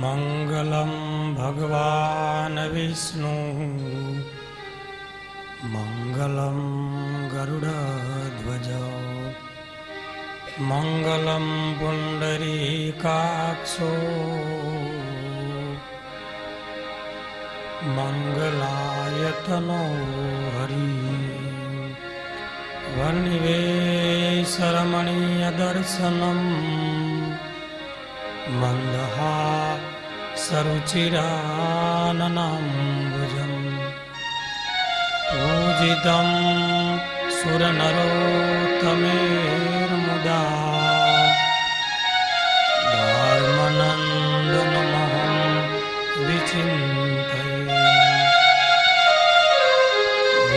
મંગલમ ભગવાન વિષ્ણુ મંગલમ ગરુડધ્વજ મંગલમ પુંડરીકાક્ષો મંગલાયતનો હરિ વર્ણિવેશરમણીય દર્શનમ મંદહા સરુચિરાનનાંબુજમ પૂજિતમ સુરનરોત્તમેર્મુદા ધર્મનંદનમહં વિચિંતયે।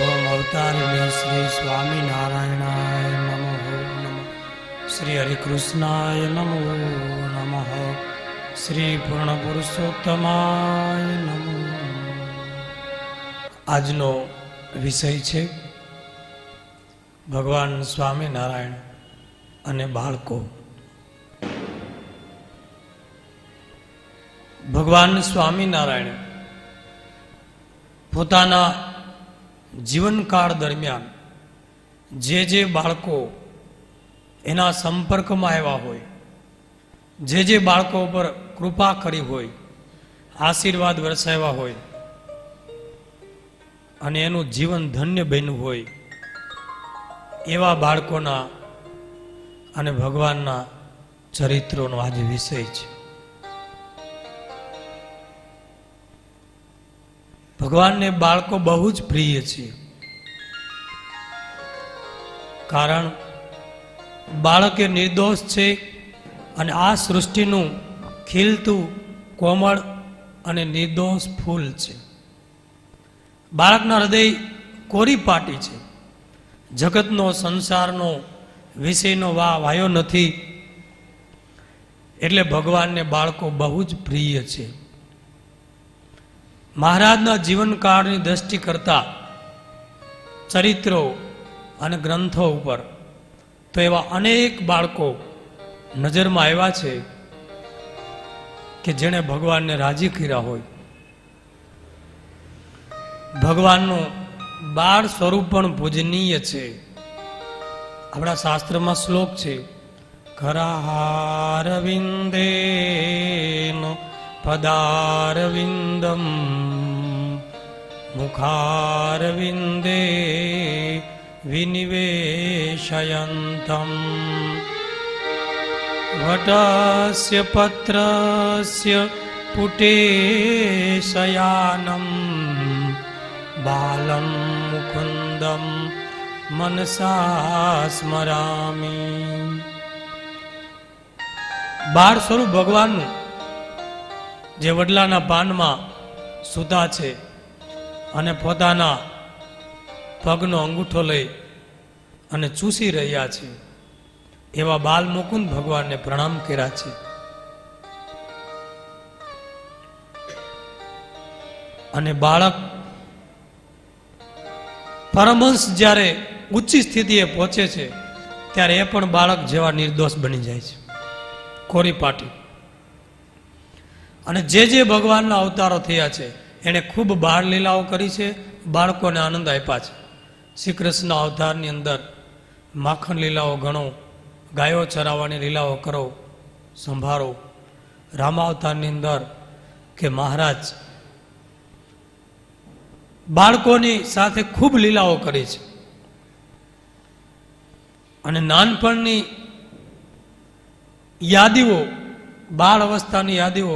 ઓમ અવતારિણી શ્રી સ્વામિનારાયણાય નમઃ શ્રી હરિકૃષ્ણાય નમો નમઃ શ્રી પૂર્ણ પુરુષોત્તમાય નમઃ। આજનો વિષય છે ભગવાન સ્વામિનારાયણ અને બાળકો। ભગવાન સ્વામિનારાયણ પોતાના જીવનકાળ દરમિયાન જે બાળકો એના સંપર્કમાં આવ્યા હોય, જે બાળકો ઉપર કૃપા કરી હોય, આશીર્વાદ વરસાવ્યા હોય અને એનું જીવન ધન્ય બન્યું હોય, એવા બાળકોના અને ભગવાનના ચરિત્રોનો આજે વિષય છે। ભગવાનને બાળકો બહુ જ પ્રિય છે, કારણ બાળક એ નિર્દોષ છે અને આ સૃષ્ટિનું ખીલતું કોમળ અને નિર્દોષ ફૂલ છે। બાળકના હૃદય કોરી પાટી છે, જગતનો સંસારનો વિષયનો વાયો નથી, એટલે ભગવાનને બાળકો બહુ જ પ્રિય છે। મહારાજના જીવનકાળની દ્રષ્ટિ કરતા ચરિત્રો અને ગ્રંથો ઉપર તો એવા અનેક બાળકો નજરમાં આવ્યા છે કે જેણે ભગવાનને રાજી કર્યા હોય। ભગવાનનું બાળ સ્વરૂપ પણ પૂજનીય છે। આપણા શાસ્ત્રમાં શ્લોક છે, કરારવિંદેન પદારવિંદમ મુખારવિંદે વિનિવેશયંતમ વટસ્ય પત્રસ્ય પુટે શયાનમ બાલમ મુકુંદમ મનસા સ્મરામી। બાળ સ્વરૂપ ભગવાનનું જે વડલાના પાનમાં સૂતા છે અને પોતાના પગનો અંગૂઠો લઈ અને ચૂસી રહ્યા છે, એવા બાલ મુકુંદ ભગવાનને પ્રણામ કર્યા છે। અને બાળક પરમહંસ જ્યારે ઉચ્ચ સ્થિતિએ પહોંચે છે ત્યારે એ પણ બાળક જેવા નિર્દોષ બની જાય છે, કોરી પાટી। અને જે ભગવાનના અવતારો થયા છે એણે ખૂબ બાળ લીલાઓ કરી છે, બાળકોને આનંદ આપ્યા છે। શ્રી કૃષ્ણ અવતારની અંદર માખણ લીલાઓ ગણો, ગાયો ચરાવવાની લીલાઓ કરો, સંભાળો। રામાવતારની અંદર કે મહારાજ બાળકોની સાથે ખૂબ લીલાઓ કરી છે। અને નાનપણની યાદીઓ, બાળ અવસ્થાની યાદીઓ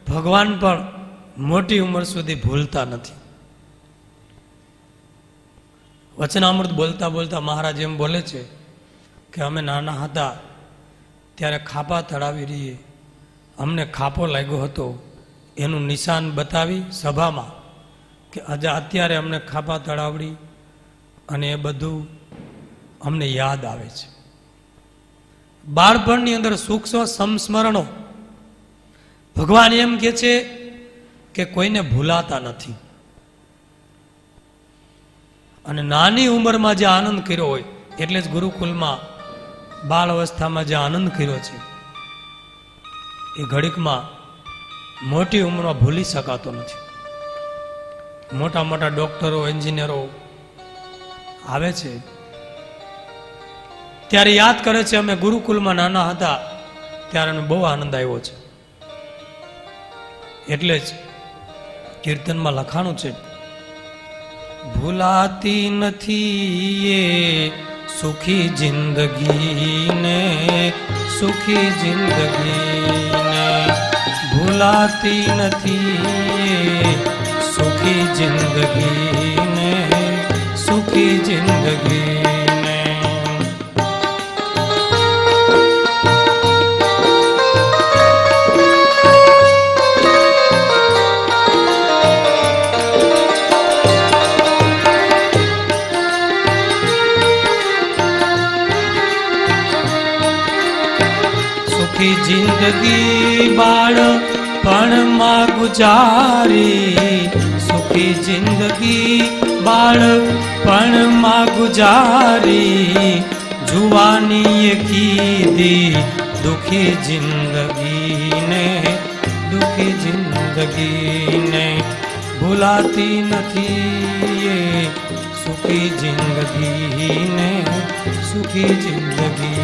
ભગવાન પણ મોટી ઉંમર સુધી ભૂલતા નથી। વચનામૃત બોલતા બોલતા મહારાજ એમ બોલે છે કે અમે નાના હતા ત્યારે ખાપા તળાવી રહીએ, અમને ખાપો લાગ્યો હતો એનું નિશાન બતાવી સભામાં કે અત્યારે અમને ખાપા તળાવડી, અને એ બધું અમને યાદ આવે છે। બાળપણની અંદર સૂક્ષ્મ સંસ્મરણો ભગવાન એમ કહે છે કે કોઈને ભૂલાતા નથી। અને નાની ઉંમરમાં જે આનંદ કર્યો હોય, એટલે જ ગુરુકુલમાં બાળ અવસ્થામાં જે આનંદ કર્યો છે એ ઘડીકમાં મોટી ઉંમરમાં ભૂલી શકાતો નથી. મોટા મોટા ડોક્ટરો, એન્જિનિયરો આવે છે ત્યારે યાદ કરે છે, અમે ગુરુકુલમાં નાના હતા ત્યારે અમને બહુ આનંદ આવ્યો છે. એટલે જ કીર્તનમાં લખાણું છે, ભૂલાતી નથી એ સુખી જિંદગીને, સુખી જિંદગીને ભૂલાતી નથી, સુખી જિંદગીને, સુખી જિંદગીને. જિંદગી બાળપણમાં ગુજારી, સુખી જિંદગી બાળપણમાં ગુજારી, જુવાનીએ કીધી દુખી જિંદગીને, દુખી જિંદગીને ભૂલાતી નથી એ સુખી જિંદગીને, સુખી જિંદગીને.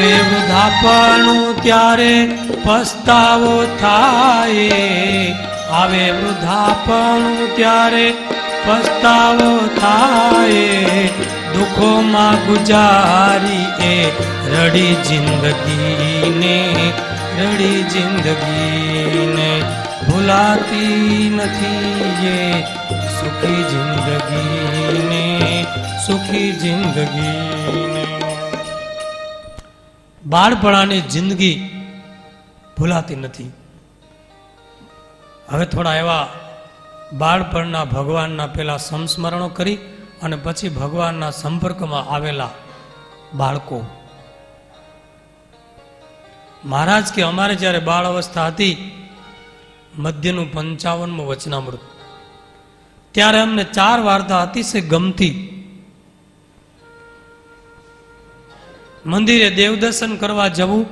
વૃદ્ધાપણું ત્યારે પસ્તાવો થાય, આવે વૃદ્ધાપણું ત્યારે પસ્તાવો થાય, દુઃખોમાં ગુજારી એ રડી જિંદગીને, રડી જિંદગીને ભૂલાતી નથી એ સુખી જિંદગીને, સુખી જિંદગીને. બાળપણાની જિંદગી ભૂલાતી નથી. હવે થોડા એવા બાળપણના ભગવાનના પેલા સંસ્મરણો કરી અને પછી ભગવાનના સંપર્કમાં આવેલા બાળકો. મહારાજ કે અમારે જ્યારે બાળ અવસ્થા હતી, મધ્યનું 55મું વચનામૃત, ત્યારે અમને 4 વાર્તા અતિશય ગમતી. મંદિરે દેવદર્શન કરવા જવું,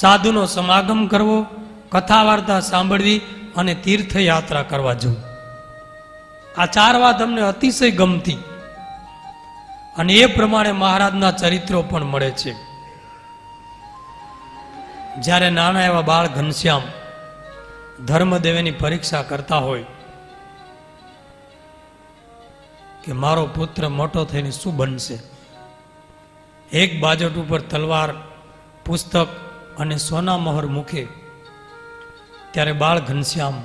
સાધુનો સમાગમ કરવો, કથા વાર્તા સાંભળવી અને તીર્થયાત્રા કરવા જવું. આ 4 વાત અમને અતિશય ગમતી. અને એ પ્રમાણે મહારાજના ચરિત્રો પણ મળે છે. જ્યારે નાના એવા બાળ ઘનશ્યામ ધર્મદેવની પરીક્ષા કરતા હોય કે મારો પુત્ર મોટો થઈને શું બનશે, એક બાજટ ઉપર તલવાર, પુસ્તક અને સોના મહોર મૂકે, ત્યારે બાળ ઘનશ્યામ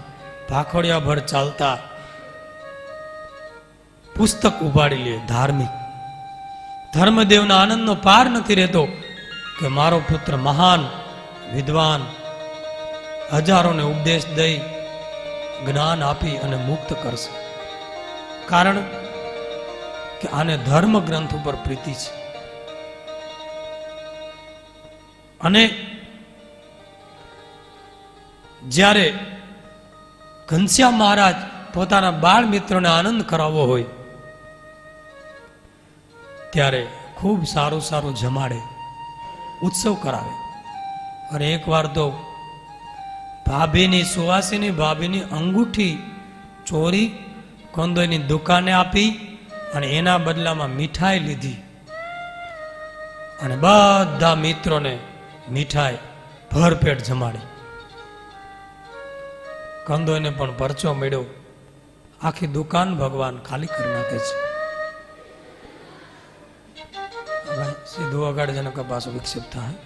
ભાખોડિયા ભર ચાલતા પુસ્તક ઉપાડી લે. ધાર્મિક ધર્મદેવના આનંદનો પાર નથી રહેતો કે મારો પુત્ર મહાન વિદ્વાન, હજારોને ઉપદેશ દઈ જ્ઞાન આપી અને મુક્ત કરશે. કારણ કે આને ધર્મ ગ્રંથ ઉપર પ્રીતિ છે. અને જ્યારે ઘનશ્યામ મહારાજ પોતાના બાળ મિત્રોને આનંદ કરાવવો હોય ત્યારે ખૂબ સારું સારું જમાડે, ઉત્સવ કરાવે. અને એકવાર તો ભાભીની, સુવાસીની ભાભીની અંગૂઠી ચોરી કંદોઈની દુકાને આપી અને એના બદલામાં મીઠાઈ લીધી અને બધા મિત્રોને મીઠાઈ ભરપેટ જમાડી. કંદોઈને પણ પરચો મળ્યો. આખી દુકાન ભગવાન ખાલી કરી નાખે છે. સીધું વગાડે છે ને પાછો વિક્ષેપ થાય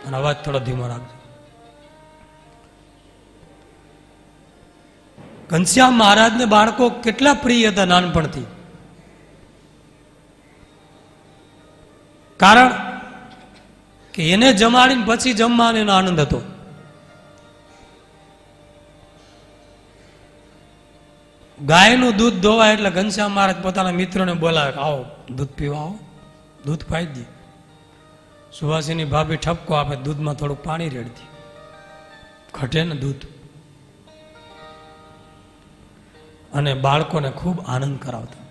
અને અવાજ થોડો ધીમો રાખજો. ઘનશ્યામ મહારાજને બાળકો કેટલા પ્રિય હતા નાનપણથી. કારણ કે એને જમાડીને પછી જમવાનો એનો આનંદ હતો. ગાયનું દૂધ ધોવાય એટલે ઘનશ્યામ મહારાજ પોતાના મિત્રોને બોલાવે, આવો દૂધ પીવા, આવો, દૂધ પાઈ દે. સુવાસીની ભાભી ઠપકો આપે, દૂધમાં થોડુંક પાણી રેડતી, ઘટે ને દૂધ. અને બાળકોને ખૂબ આનંદ કરાવતા.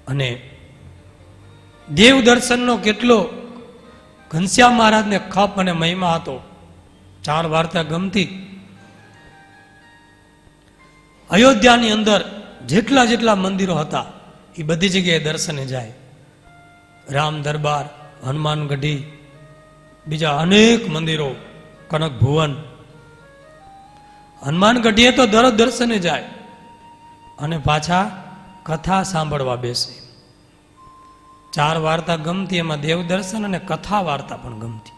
અને દેવ દર્શનનો કેટલો ઘનશ્યામ મહારાજને ખપ અને મહિમા હતો. 4 વાર્તા ગમતી. અયોધ્યાની અંદર જેટલા જેટલા મંદિરો હતા એ બધી જગ્યાએ દર્શને જાય. રામ દરબાર, હનુમાન ગઢી, બીજા અનેક મંદિરો, કનક ભુવન. હનુમાન ગઢીએ તો દરરોજ દર્શને જાય અને પાછા કથા સાંભળવા બેસે. 4 વાર્તા ગમતી, એમાં દેવ દર્શન અને કથા વાર્તા પણ ગમતી.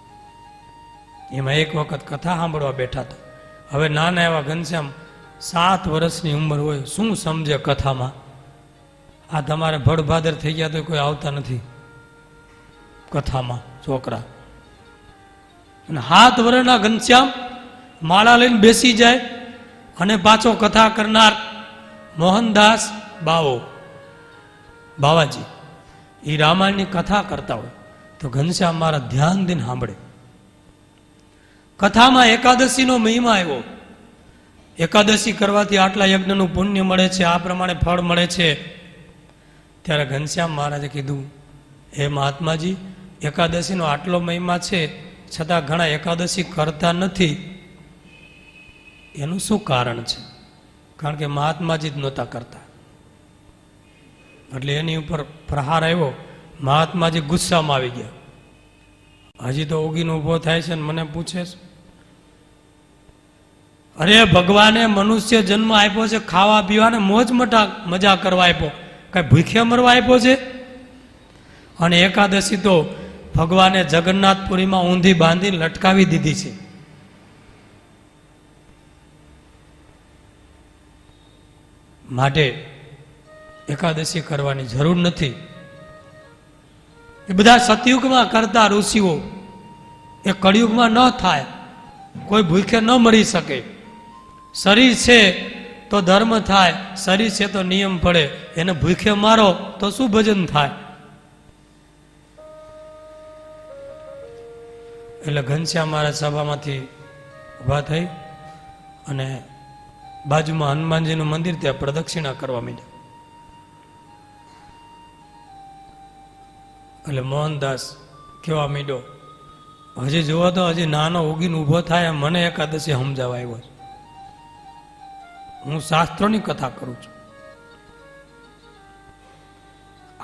એમાં એક વખત કથા સાંભળવા બેઠા હતા. હવે નાના એવા ઘનશ્યામ 7 વર્ષની ઉંમર હોય, શું સમજે કથામાં? આ તમારે ભડભાદર થઈ ગયા તો કોઈ આવતા નથી કથામાં છોકરા. અને 7 વર્ષના ઘનશ્યામ માળા લઈને બેસી જાય અને પાછો કથા કરનાર મોહનદાસ બાવાજી એ રામાયણની કથા કરતા હોય તો ઘનશ્યામ મારા ધ્યાન દઈને સાંભળે. કથામાં એકાદશીનો મહિમા આવ્યો. એકાદશી કરવાથી આટલા યજ્ઞનું પુણ્ય મળે છે, આ પ્રમાણે ફળ મળે છે. ત્યારે ઘનશ્યામ મહારાજે કીધું, હે મહાત્માજી, એકાદશીનો આટલો મહિમા છે છતાં ઘણા એકાદશી કરતા નથી, એનું શું કારણ છે? કારણ કે મહાત્માજી જ નહોતા કરતા. એટલે એની ઉપર પ્રહાર આવ્યો. મહાત્માજી ગુસ્સામાં આવી ગયા. હજી તો ઉગીને ઊભો થાય છે ને મને પૂછે છે, અરે ભગવાને મનુષ્ય જન્મ આપ્યો છે ખાવા પીવાને મોજ મજા કરવા આપ્યો, કઈ ભૂખ્યા મરવા આપ્યો છે? અને એકાદશી તો ભગવાને જગન્નાથપુરીમાં ઊંધી બાંધીને લટકાવી દીધી છે. માટે એકાદશી કરવાની જરૂર નથી. એ બધા સતયુગમાં કરતા ઋષિઓ, એ કળિયુગમાં ન થાય. કોઈ ભૂખે ન મરી શકે. શરીર છે તો ધર્મ થાય, શરીર છે તો નિયમ પડે. એને ભૂખે મારો તો શું ભજન થાય? એટલે ઘનશ્યામ મહારાજ સભામાંથી ઊભા થઈ અને બાજુમાં હનુમાનજીનું મંદિર, ત્યાં પ્રદક્ષિણા કરવા માંડ્યા. એટલે મોહનદાસ કેવા માંડ્યો, હજી જુઓ તો હજી નાનો ઉગીને ઊભો થાય, મને એકાદશી સમજાવવા આવ્યો છે. હું શાસ્ત્રોની કથા કરું છું,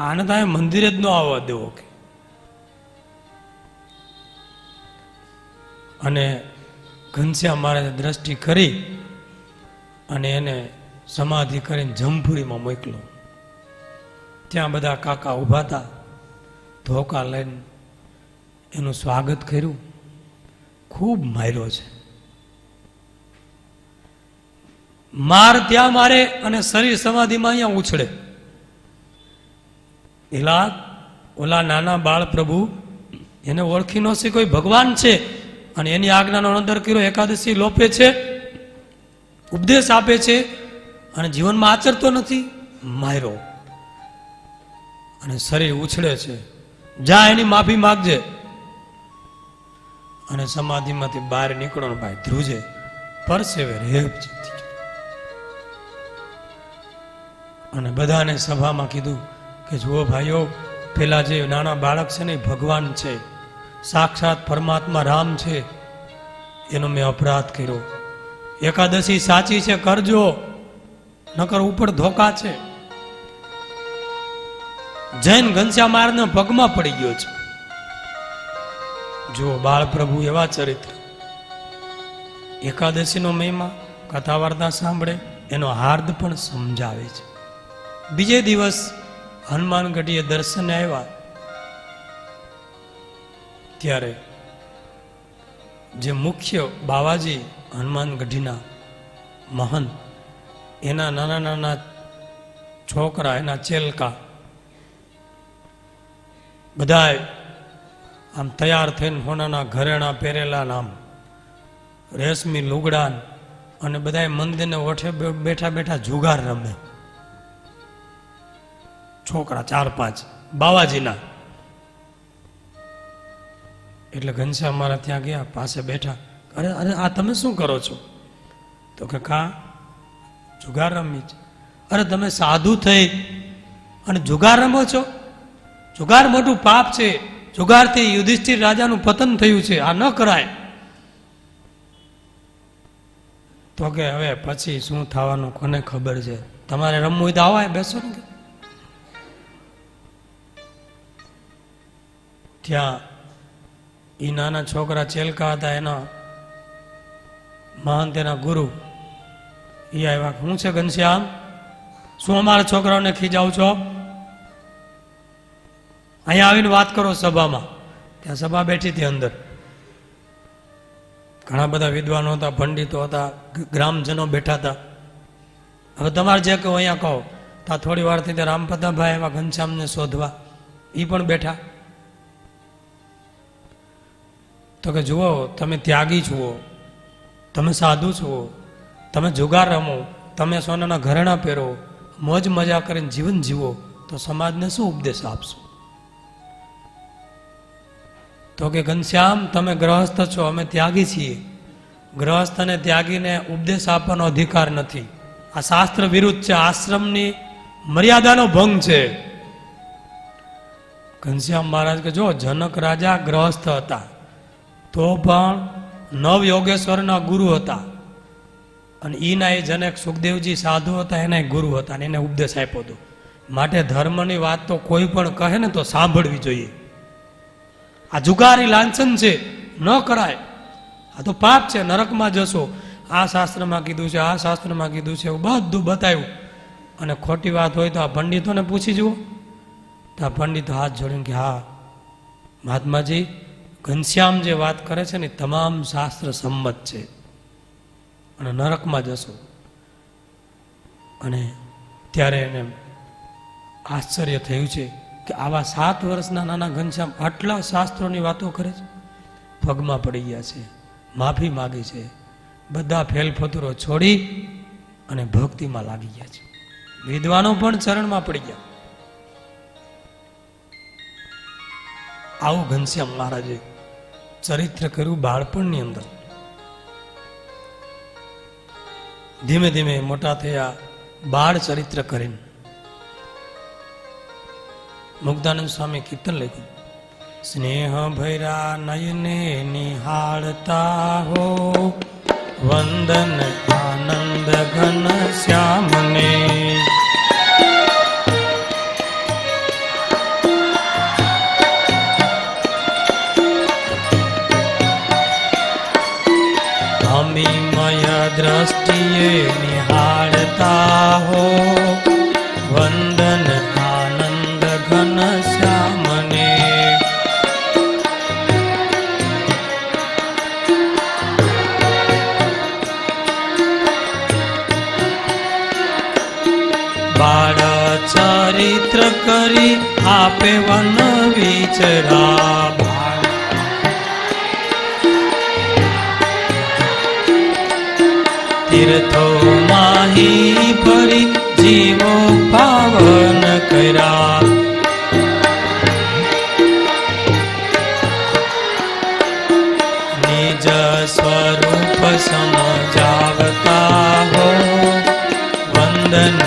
આને તો મંદિરે જ ન આવવા દેવો કે. અને ઘનશ્યામ મહારાજે દ્રષ્ટિ કરી અને એને સમાધિ કરીને જમપુરીમાં મોકલો. ત્યાં બધા કાકા ઊભા હતા, ધોકા લઈને એનું સ્વાગત કર્યું. ખૂબ માર્યો છે. માર ત્યાં મારે અને શરીર સમાધિમાં અહીંયા ઉછળે. એલા ઓલા નાના બાળ પ્રભુ એને ઓળખી ન છે કોઈ ભગવાન છે અને એની આજ્ઞાનો અનંદર કર્યો, એકાદશી લોપે છે, ઉપદેશ આપે છે અને જીવનમાં આચરતો નથી. માર્યો અને શરીર ઉછળે છે. જા એની માફી માગજે. અને સમાધિમાંથી બહાર નીકળો ને ભાઈ ધ્રુજે, પરસેવે રેપ છે. અને બધાને સભામાં કીધું કે જુઓ ભાઈઓ, પેલા જે નાના બાળક છે ને એ ભગવાન છે, સાક્ષાત પરમાત્મા રામ છે, એનો મેં અપરાધ કર્યો. એકાદશી સાચી છે કરજો, નકર ઉપર ધોકા છે. જૈન ઘનશ્યામ મહારાજના પગમાં પડી ગયો છે. જો બાળ પ્રભુ એવા ચરિત્ર. એકાદશીનો મહિમા, કથા વાર્તા સાંભળે, એનો હાર્દ પણ સમજાવે છે. બીજે દિવસ હનુમાનગઢીએ દર્શને આવ્યા ત્યારે જે મુખ્ય બાવાજી હનુમાનગઢીના મહંત, એના નાના નાના છોકરા, એના ચેલકા બધા આમ તૈયાર થઈને હોનાના ઘરેણા પહેરેલા, આમ રેશમી લુગડા, અને બધા મંદિરને ઓઠે બેઠા બેઠા જુગાર રમે. છોકરા 4-5 બાવાજીના. એટલે ઘનશ્યામ મારા ત્યાં ગયા, પાસે બેઠા. અરે અરે આ તમે શું કરો છો? તો કે કા જુગાર રમી છે. અરે તમે સાધુ થઈ અને જુગાર રમો છો? જુગાર મોટું પાપ છે. જુગારથી યુધિષ્ઠિર રાજાનું પતન થયું છે, આ ન કરાય. તો કે હવે પછી શું થવાનું કોને ખબર છે, તમારે રમવું હોય તો આવાય, બેસો ને. ત્યાં એ નાના છોકરા ચેલકા હતા, એના મહંત, એના ગુરુ એ આવ્યા. શું છે ઘનશ્યામ, શું અમારા છોકરાઓને ખીજાવ છો? અહીંયા આવીને વાત કરો સભામાં. ત્યાં સભા બેઠી હતી અંદર, ઘણા બધા વિદ્વાનો હતા, પંડિતો હતા, ગ્રામજનો બેઠા હતા. હવે તમારે જે કહો અહીંયા કહો. તો થોડી વારથી ત્યાં રામપ્રતાપભાઈ એવા ઘનશ્યામને શોધવા, એ પણ બેઠા. તો કે જુઓ, તમે ત્યાગી છો, તમે સાધુ છો, તમે જુગાર રમો, તમે સોનાના ઘરેણાં પહેરો, મોજ મજા કરીને જીવન જીવો, તો સમાજને શું ઉપદેશ આપશો? તો કે ઘનશ્યામ, તમે ગ્રહસ્થ છો, અમે ત્યાગી છીએ. ગ્રહસ્થ અને ત્યાગીને ઉપદેશ આપવાનો અધિકાર નથી. આ શાસ્ત્ર વિરુદ્ધ છે, આશ્રમની મર્યાદાનો ભંગ છે. ઘનશ્યામ મહારાજ કે જો જનક રાજા ગ્રહસ્થ હતા, તો પણ નવ યોગેશ્વરના ગુરુ હતા, અને ઈના એ જનક સુખદેવજી સાધુ હતા, એના ગુરુ હતા, અને એને ઉપદેશ આપ્યો હતો. માટે ધર્મની વાત તો કોઈ પણ કહે ને તો સાંભળવી જોઈએ. આ જુગારી લાંછન છે, ન કરાય. આ તો પાપ છે, નરકમાં જશો. આ શાસ્ત્રમાં કીધું છે, આ શાસ્ત્રમાં કીધું છે, એવું બધું બતાવ્યું. અને ખોટી વાત હોય તો આ પંડિતોને પૂછી જુઓ. તો આ પંડિતો હાથ જોડીને કે હા મહાત્માજી, ઘનશ્યામ જે વાત કરે છે ને તમામ શાસ્ત્ર સંમત છે, અને નરકમાં જશો. અને ત્યારે એને આશ્ચર્ય થયું છે કે આવા 7 વર્ષના નાના ઘનશ્યામ આટલા શાસ્ત્રોની વાતો કરે છે. પગમાં પડી ગયા છે, માફી માગી છે, બધા ફેલફતુરો છોડી અને ભક્તિમાં લાગી ગયા છે. વિદ્વાનો પણ ચરણમાં પડી ગયા. આવું ઘનશ્યામ મહારાજે ચરિત્ર કર્યું બાળપણની અંદર. ધીમે ધીમે મોટા થયા, બાળ ચરિત્ર કરીને. મુક્તાનંદ સ્વામી કીર્તન લખ્યું, સ્નેહ ભૈરા નયને નિહાળતા હો, વંદન આનંદ ઘન શ્યામને. અમીમય દ્રષ્ટિએ નિહાળતા હો, વંદન આનંદ ઘન શ્યામને. બાળ ચરિત્ર કરી આપે વન વિચરા. તીર્થો માહી ફરી જીવો પાવન કર્યા. નિજ સ્વરૂપ સમજાવતા હો, વંદન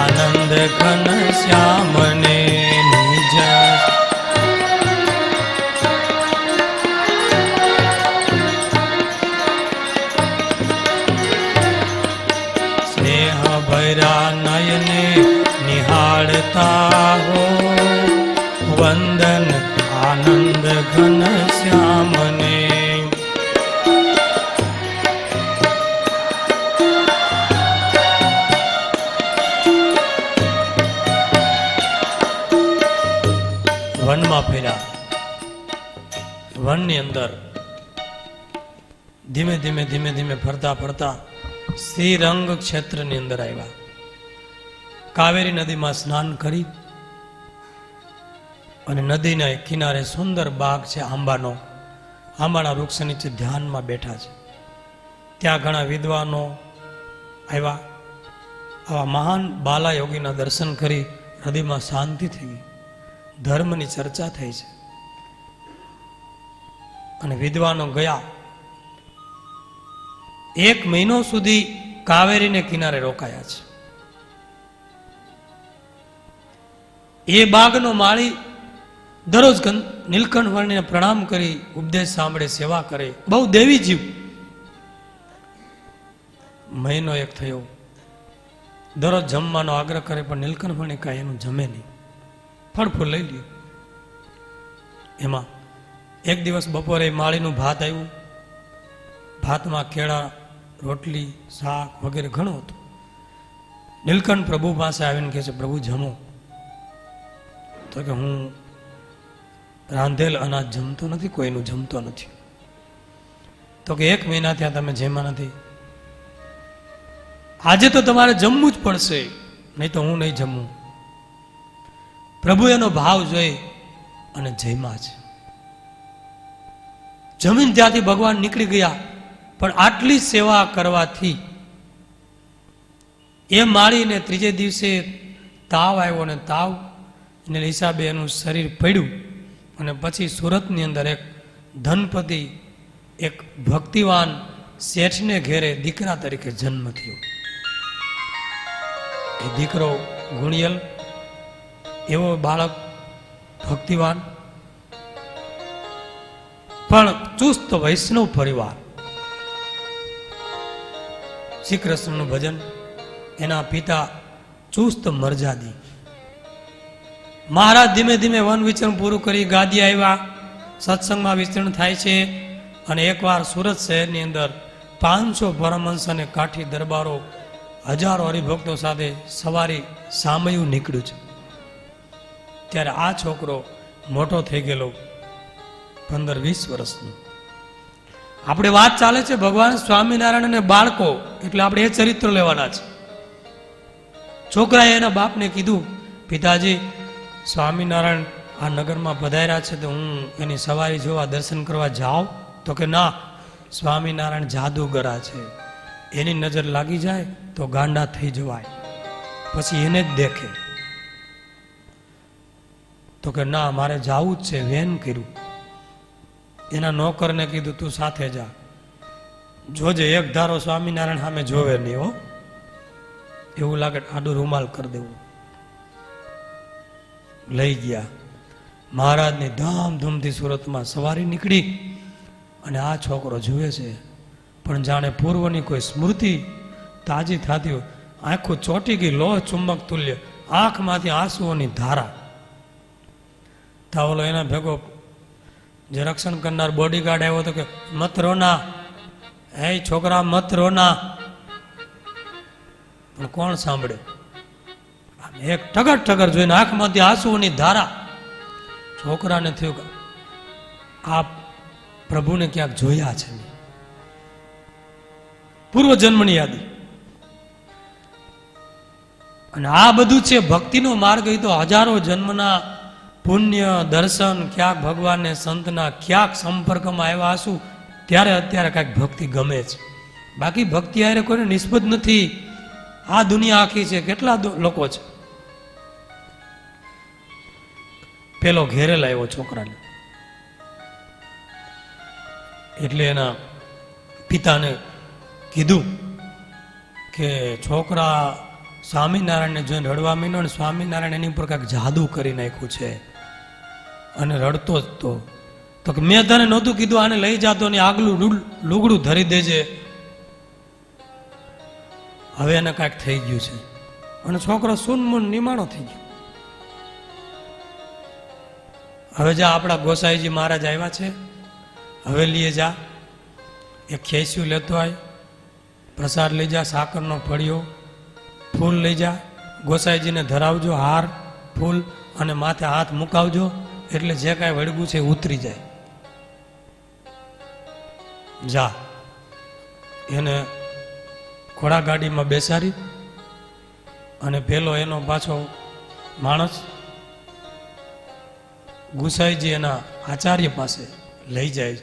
આનંદ ઘન શ્યામને. નિજ ભૈરા નયને નિહાળતા હો, વંદન આનંદ ઘન શ્યામને. વનમાં ફેર્યા. વનની અંદર ધીમે ધીમે ધીમે ધીમે ફરતા ફરતા શ્રીરંગ ક્ષેત્રની અંદર આવ્યા. કાવેરી નદીમાં સ્નાન કરી અને નદીના કિનારે સુંદર બાગ છે આંબાનો. આંબાના વૃક્ષ નીચે ધ્યાનમાં બેઠા છે. ત્યાં ઘણા વિદ્વાનો આવ્યા. આવા મહાન બાલા યોગીના દર્શન કરી હૃદયમાં શાંતિ થઈ ગઈ. ધર્મની ચર્ચા થઈ છે. અને વિદ્વાનો ગયા. 1 મહિનો સુધી કાવેરીને કિનારે રોકાયા છે. એ બાગનો માળી દરરોજ નીલકંઠ વર્ણિને પ્રણામ કરી ઉપદેશ સાંભળે, સેવા કરે, બહુ દેવી જીવ. મહિનો 1 થયો, દરરોજ જમવાનો આગ્રહ કરે, પણ નીલકંઠ વર્ણિ કાંઈ એનું જમે નહીં, ફળ ફૂલ લઈ લ્યો. એમાં એક દિવસ બપોરે માળીનું ભાત આવ્યું. ભાતમાં કેળા, રોટલી, શાક વગેરે ઘણું હતું. નીલકંઠ પ્રભુ પાસે આવીને કહે છે, પ્રભુ જમો. તો કે હું રાંધેલ અનાજ જમતો નથી, કોઈનું જમતો નથી. તો કે 1 મહિના ત્યાં તમે જમ્યા નથી, આજે તો તમારે જમવું જ પડશે, નહીં તો હું નહીં જમું. પ્રભુ એનો ભાવ જોઈ અને જમ્યા છે. જમીન ત્યાંથી ભગવાન નીકળી ગયા. પણ આટલી સેવા કરવાથી એ માળીને 3જે દિવસે તાવ આવ્યો, અને તાવ ને હિસાબે એનું શરીર પડ્યું. અને પછી સુરતની અંદર એક ધનપતિ, એક ભક્તિવાન શેઠને ઘેરે દીકરા તરીકે જન્મ થયો. એ દીકરો ગુણિયલ, એવો બાળક, ભક્તિવાન, પણ ચુસ્ત વૈષ્ણવ પરિવાર. શ્રી કૃષ્ણનું ભજન, એના પિતા ચુસ્ત મરજાદી. મહારાજ ધીમે ધીમે વન વિચરણ પૂરું કરી ગાદી આવ્યા. સત્સંગમાં વિસ્તરણ થાય છે. અને એકવાર સુરત શહેરની અંદર 500 પરમહંસ અને કાઠી દરબારો, હજારો હરિભક્તો સાથે સવારી સામયું નીકળ્યું છે. ત્યારે આ છોકરો મોટો થઈ ગયેલો, 15-20 વર્ષનો. આપણે વાત ચાલે છે ભગવાન સ્વામિનારાયણ અને બાળકો, એટલે આપણે એ ચરિત્ર લેવાના છે. છોકરાએ એના બાપને કીધું, પિતાજી, સ્વામિનારાયણ આ નગરમાં પધાર્યા છે, તો હું એની સવારી જોવા, દર્શન કરવા જાઉં? તો કે ના, સ્વામિનારાયણ જાદુગરા છે, એની નજર લાગી જાય તો ગાંડા થઈ જવાય, પછી એને જ દેખે. તો કે ના, મારે જાવું જ છે. વેન કર્યું. એના નોકરને કીધું, તું સાથે જા, જોજે એક ધારો સ્વામિનારાયણ સામે જોવે નહીં હો, એવું લાગે આડું રૂમાલ કરી દેવું. લઈ ગયા. મહારાજની ધામધૂમથી સુરતમાં સવારી નીકળી. અને આ છોકરો જુએ છે, પણ જાણે પૂર્વની કોઈ સ્મૃતિ તાજી થતી હોય. આંખો ચોટી ગઈ, લોહ ચુંબક તુલ્ય, આંખમાંથી આંસુઓની ધારા. તાવલો એના ભેગો જે રક્ષણ કરનાર બોડીગાર્ડ આવ્યો તો કે, મત રોના, હે છોકરા મત રોના. પણ કોણ સાંભળે? એક ટગર ટગર જોઈને આંખમાંથી આંસુઓની ધારા. છોકરાને થયું કે આ પ્રભુને ક્યાંક જોયા છે, પૂર્વ જન્મની યાદી. અને આ બધું છે ભક્તિનો માર્ગ. એ તો હજારો જન્મના પુણ્ય, દર્શન, ક્યાંક ભગવાનને સંતના ક્યાંક સંપર્કમાં આવ્યા હશું, ત્યારે અત્યારે કાંઈક ભક્તિ ગમે છે. બાકી ભક્તિ આરે કોઈને નિસ્બત નથી. આ દુનિયા આખી છે, કેટલા લોકો છે. પેલો ઘેરે લાવ્યો છોકરાને, એટલે એના પિતાને કીધું કે છોકરા સ્વામિનારાયણને જોઈને રડવા માંડ્યો, અને સ્વામિનારાયણ એની ઉપર કાંઈક જાદુ કરી નાખ્યું છે, અને રડતો જ તો કે મેં તને નહોતું કીધું આને લઈ જાતો ને આગલું લુગડું ધરી દેજે, હવે એને કાંઈક થઈ ગયું છે. અને છોકરો સુનમુન નિમાણો થઈ ગયો. હવે જા, આપણા ગોસાઈજી મહારાજ આવ્યા છે, હવે લઈએ જા, એક ખેસ્યું લેતો આય, પ્રસાદ લઈ જા, સાકરનો ફળિયો, ફૂલ લઈ જા, ગોસાઈજીને ધરાવજો, હાર ફૂલ, અને માથે હાથ મુકાવજો, એટલે જે કાંઈ વળગું છે ઉતરી જાય. જા. એને ઘોડાગાડીમાં બેસાડી અને પેલો એનો પાછો માણસ ગુસાઈજી એના આચાર્ય પાસે લઈ જાય.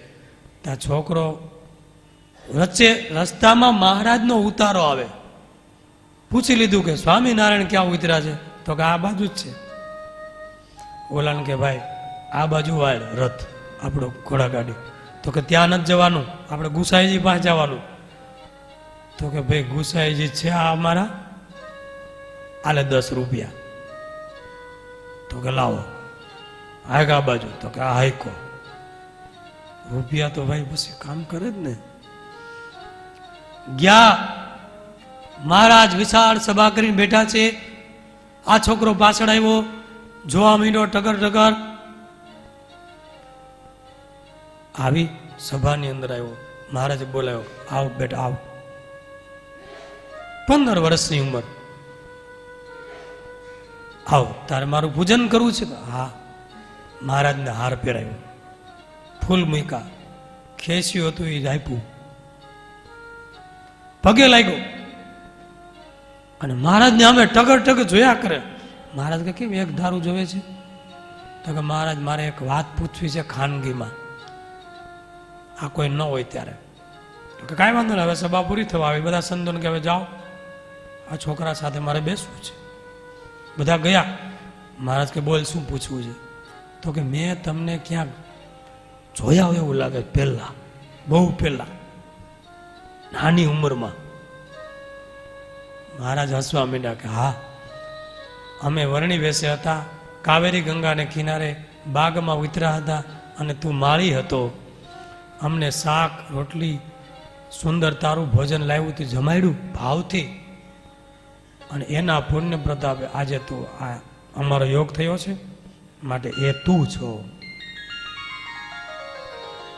ત્યાં છોકરો વચ્ચે રસ્તામાં મહારાજનો ઉતારો આવે. પૂછી લીધું કે સ્વામિનારાયણ ક્યાં ઉતર્યા છે? તો કે આ બાજુ જ છે. ઓલાને કે ભાઈ આ બાજુ વાળ રથ આપણો ઘોડાગાડી. તો તો કે ત્યાં નથી જવાનું, આપણે ગુસાઈજી પાસે જવાનું. તો કે ભાઈ ગુસાઈજી છે આ અમારા, આલે 10 રૂપિયા. તો કે લાવો, આગા બાજુ. તો કે આ હાઈકો રૂપિયા તો ભાઈ પછી કામ કરે જ ને. ગયા, મહારાજ વિશાળ સભા કરીને બેઠા છે. આ છોકરો પાછળ આવ્યો, જોવા માંડ્યો ટગર ટગર. આવી સભાની અંદર આવ્યો, મહારાજે બોલાવ્યો, આવ બેટા આવ. 15 વર્ષની ઉંમર. આવ, તારે મારું પૂજન કરવું છે? હા. મહારાજને હાર પહેરાવ્યો, ફૂલ મૂક્યા, ખેસ્યું હતું એ આપ્યું, પગે લાગ્યો. અને મહારાજને અમે ટગર ટગર જોયા કરે. મહારાજ કે કેમ એક ધારું જોવે છે? તો કે મહારાજ મારે એક વાત પૂછવી છે ખાનગીમાં, આ કોઈ ન હોય ત્યારે. તો કે કાંઈ વાંધો નહીં, હવે સભા પૂરી થવા આવી. બધા સંતોને કે હવે જાઓ, આ છોકરા સાથે મારે બેસવું છે. બધા ગયા. મહારાજ કે બોલ, શું પૂછવું છે? તો કે મેં તમને ક્યાંક જોયા હોય એવું લાગે, પહેલા, બહુ પહેલા, નાની ઉંમરમાં. મહારાજ હસવા માંડ્યા કે હા, અમે વરણી વેસે હતા, કાવેરી ગંગાને કિનારે બાગમાં ઉતર્યા હતા, અને તું માળી હતો. અમને શાક રોટલી સુંદર તારું ભોજન લાવ્યું, તું જમાડ્યું ભાવથી, અને એના પુણ્ય પ્રતાપે આજે તું આ અમારો યોગ થયો છે, માટે એ તું છો.